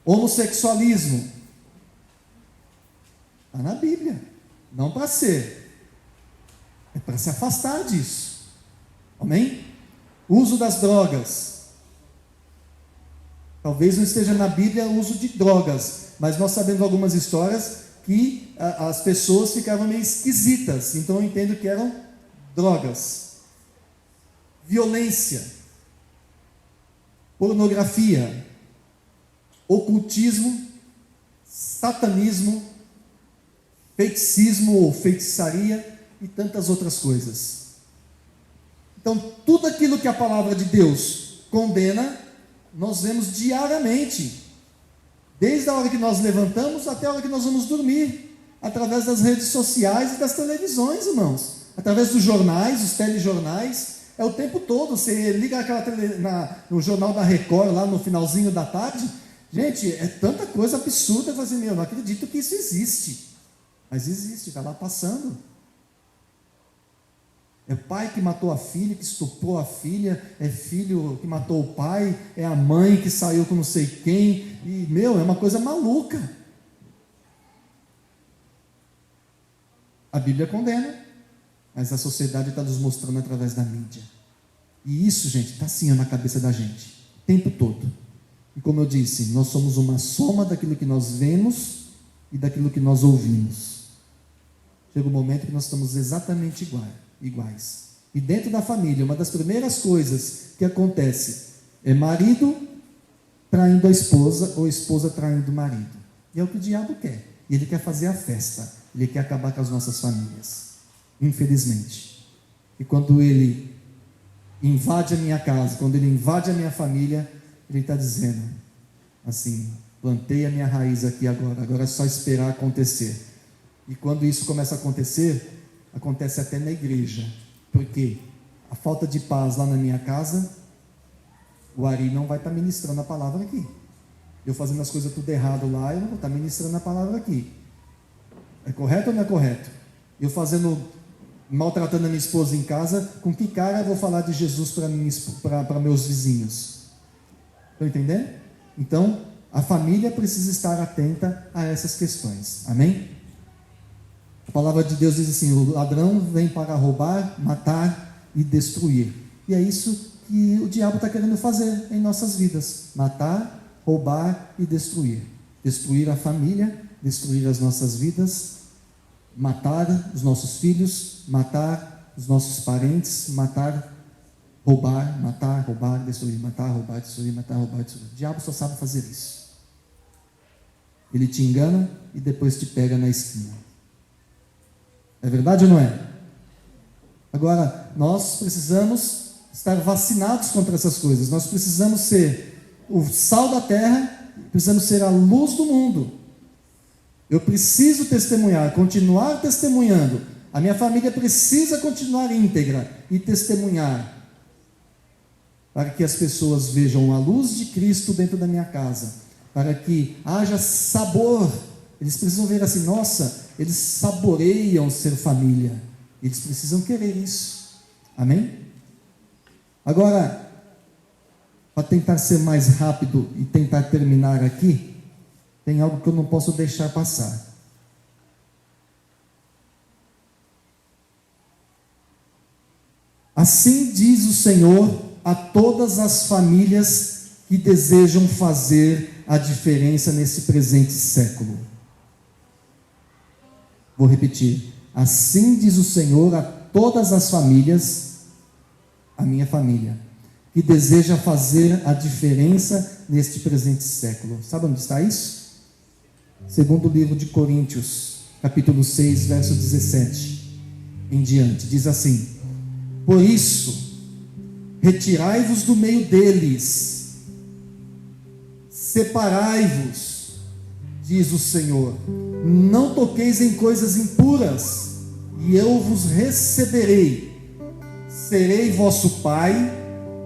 Homossexualismo. Está na Bíblia. Não para ser. É para se afastar disso. Amém? Uso das drogas. Talvez não esteja na Bíblia o uso de drogas, mas nós sabemos algumas histórias que as pessoas ficavam meio esquisitas, então eu entendo que eram drogas. Violência, pornografia, ocultismo, satanismo, feiticismo ou feitiçaria e tantas outras coisas. Então, tudo aquilo que a palavra de Deus condena, nós vemos diariamente, desde a hora que nós levantamos até a hora que nós vamos dormir, através das redes sociais e das televisões, irmãos, através dos jornais, os telejornais, é o tempo todo. Você liga no jornal da Record, lá no finalzinho da tarde, gente, é tanta coisa absurda, eu assim, não acredito que isso existe, mas existe, está lá passando. É pai que matou a filha, que estuprou a filha, é filho que matou o pai, é a mãe que saiu com não sei quem, e, é uma coisa maluca. A Bíblia condena, mas a sociedade está nos mostrando através da mídia. E isso, gente, está assim na cabeça da gente, o tempo todo. E como eu disse, nós somos uma soma daquilo que nós vemos e daquilo que nós ouvimos. Chega um momento que nós estamos exatamente iguais. E dentro da família, uma das primeiras coisas que acontece é marido traindo a esposa ou esposa traindo o marido. E é o que o diabo quer. E ele quer fazer a festa. Ele quer acabar com as nossas famílias. Infelizmente. E quando ele invade a minha casa, quando ele invade a minha família, ele está dizendo assim: plantei a minha raiz aqui agora é só esperar acontecer. E quando isso começa a acontecer, acontece até na igreja. Porque a falta de paz lá na minha casa, o Ari não vai estar ministrando a palavra aqui. Eu fazendo as coisas tudo errado lá, eu não vou estar ministrando a palavra aqui. É correto ou não é correto? Eu maltratando a minha esposa em casa, com que cara eu vou falar de Jesus para meus vizinhos? Estão entendendo? Então, a família precisa estar atenta a essas questões. Amém? A palavra de Deus diz assim: o ladrão vem para roubar, matar e destruir. E é isso que o diabo está querendo fazer em nossas vidas: matar, roubar e destruir. Destruir a família, destruir as nossas vidas, matar os nossos filhos, matar os nossos parentes, roubar, destruir, matar, roubar, destruir, matar, roubar, destruir. O diabo só sabe fazer isso. Ele te engana e depois te pega na esquina. É verdade ou não é? Agora, nós precisamos estar vacinados contra essas coisas. Nós precisamos ser o sal da terra, precisamos ser a luz do mundo. Eu preciso testemunhar, continuar testemunhando. A minha família precisa continuar íntegra e testemunhar, para que as pessoas vejam a luz de Cristo dentro da minha casa, para que haja sabor. Eles precisam ver assim: nossa, eles saboreiam ser família. Eles precisam querer isso. Amém? Agora, para tentar ser mais rápido e tentar terminar aqui, tem algo que eu não posso deixar passar. Assim diz o Senhor a todas as famílias que desejam fazer a diferença nesse presente século. Vou repetir: assim diz o Senhor a todas as famílias, a minha família, que deseja fazer a diferença neste presente século. Sabe onde está isso? Segundo livro de Coríntios, capítulo 6, verso 17 em diante, diz assim: por isso, retirai-vos do meio deles, separai-vos, diz o Senhor, não toqueis em coisas impuras, e eu vos receberei, serei vosso pai,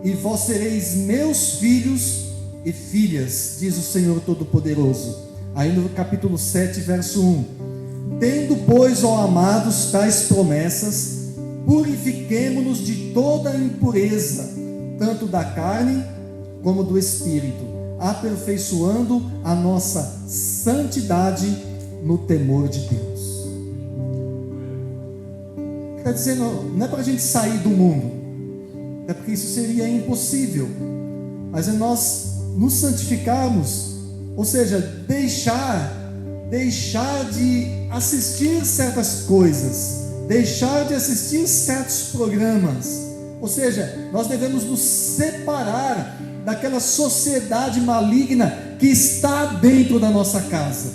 e vós sereis meus filhos e filhas, diz o Senhor Todo-Poderoso. Aí no capítulo 7, verso 1: tendo, pois, ó amados, tais promessas, purifiquemo-nos de toda impureza, tanto da carne como do espírito, aperfeiçoando a nossa santidade no temor de Deus. Quer dizer, não é para a gente sair do mundo, é porque isso seria impossível, mas é nós nos santificarmos, ou seja, deixar de assistir certas coisas, deixar de assistir certos programas, ou seja, nós devemos nos separar daquela sociedade maligna que está dentro da nossa casa.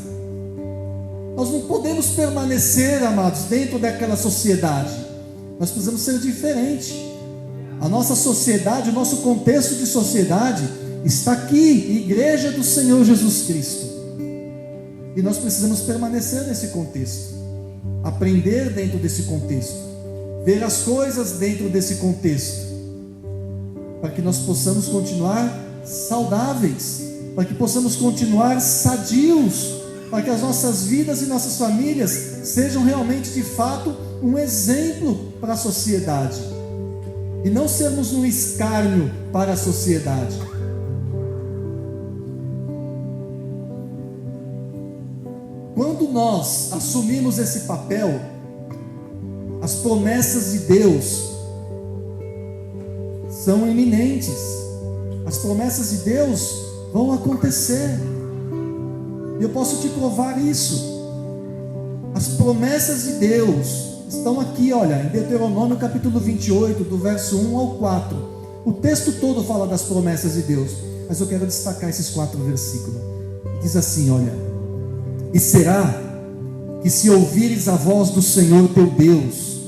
Nós não podemos permanecer, amados, dentro daquela sociedade. Nós precisamos ser diferente. A nossa sociedade, o nosso contexto de sociedade está aqui, igreja do Senhor Jesus Cristo. E nós precisamos permanecer nesse contexto, aprender dentro desse contexto, ver as coisas dentro desse contexto, para que nós possamos continuar saudáveis, para que possamos continuar sadios, para que as nossas vidas e nossas famílias sejam realmente, de fato, um exemplo para a sociedade, e não sermos um escárnio para a sociedade. Quando nós assumimos esse papel, as promessas de Deus são iminentes. As promessas de Deus vão acontecer. E eu posso te provar isso. As promessas de Deus estão aqui, olha, em Deuteronômio capítulo 28, do verso 1 ao 4. O texto todo fala das promessas de Deus, mas eu quero destacar esses 4 versículos. Diz assim, olha: e será que se ouvires a voz do Senhor teu Deus,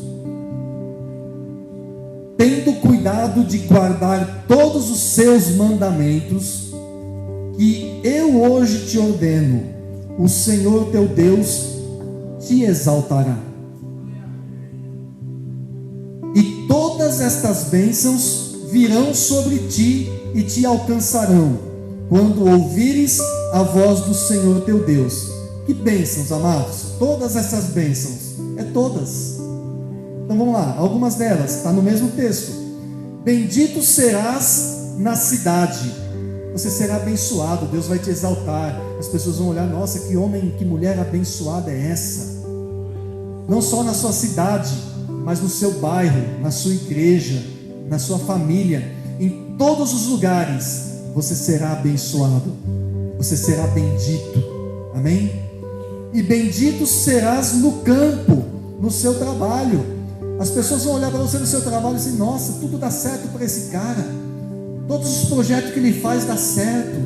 tendo cuidado de guardar todos os seus mandamentos, que eu hoje te ordeno, o Senhor teu Deus te exaltará. E todas estas bênçãos virão sobre ti e te alcançarão, quando ouvires a voz do Senhor teu Deus. Que bênçãos, amados? Todas essas bênçãos, todas. Então vamos lá, algumas delas, está no mesmo texto. Bendito serás na cidade. Você será abençoado, Deus vai te exaltar. As pessoas vão olhar, nossa, que homem, que mulher abençoada é essa? Não só na sua cidade, mas no seu bairro, na sua igreja, na sua família, em todos os lugares, você será abençoado, você será bendito, amém? E bendito serás no campo, no seu trabalho. As pessoas vão olhar para você no seu trabalho e dizer, nossa, tudo dá certo para esse cara, todos os projetos que ele faz dá certo,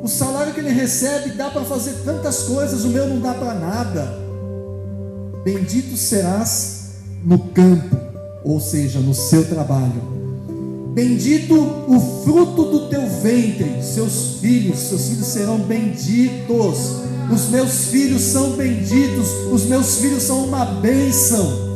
o salário que ele recebe dá para fazer tantas coisas, o meu não dá para nada. Bendito serás no campo, ou seja, no seu trabalho. Bendito o fruto do teu ventre, seus filhos serão benditos. Os meus filhos são benditos, os meus filhos são uma bênção.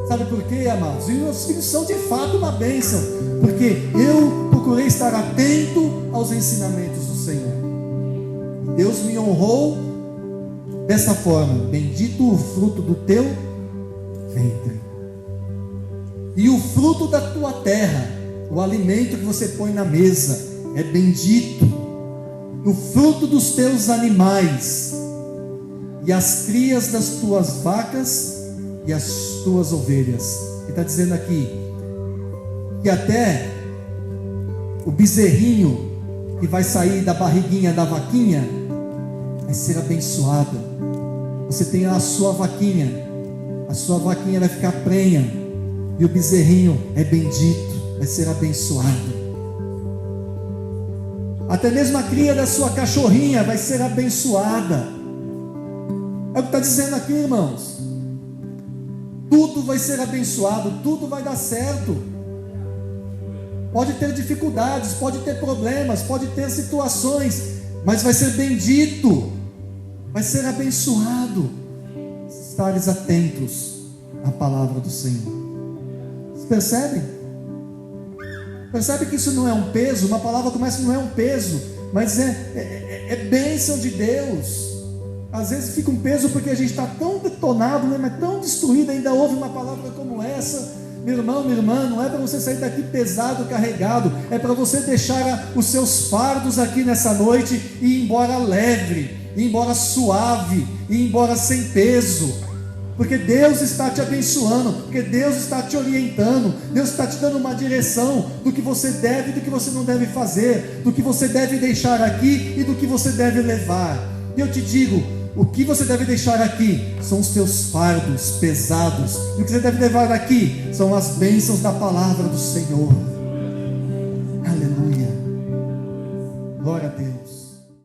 Sabe por quê, amados? E meus filhos são de fato uma bênção, porque eu procurei estar atento aos ensinamentos do Senhor. Deus me honrou dessa forma: bendito o fruto do teu ventre, e o fruto da tua terra, o alimento que você põe na mesa, é bendito. O fruto dos teus animais, e as crias das tuas vacas e as tuas ovelhas. Ele está dizendo aqui que até o bezerrinho que vai sair da barriguinha da vaquinha vai ser abençoado. Você tem a sua vaquinha vai ficar prenha, e o bezerrinho é bendito, vai ser abençoado. Até mesmo a cria da sua cachorrinha vai ser abençoada. É o que está dizendo aqui, irmãos. Tudo vai ser abençoado, tudo vai dar certo. Pode ter dificuldades, pode ter problemas, pode ter situações, mas vai ser bendito, vai ser abençoado. Estares atentos à palavra do Senhor. Vocês percebem? Percebe que isso não é um peso? Uma palavra como essa não é um peso, mas é bênção de Deus. Às vezes fica um peso porque a gente está tão detonado, né, mas tão destruído, ainda ouve uma palavra como essa. Meu irmão, minha irmã, não é para você sair daqui pesado, carregado, é para você deixar os seus fardos aqui nessa noite e ir embora leve, ir embora suave, ir embora sem peso. Porque Deus está te abençoando, porque Deus está te orientando, Deus está te dando uma direção do que você deve e do que você não deve fazer, do que você deve deixar aqui e do que você deve levar. E eu te digo, o que você deve deixar aqui são os teus fardos pesados, e o que você deve levar aqui são as bênçãos da palavra do Senhor.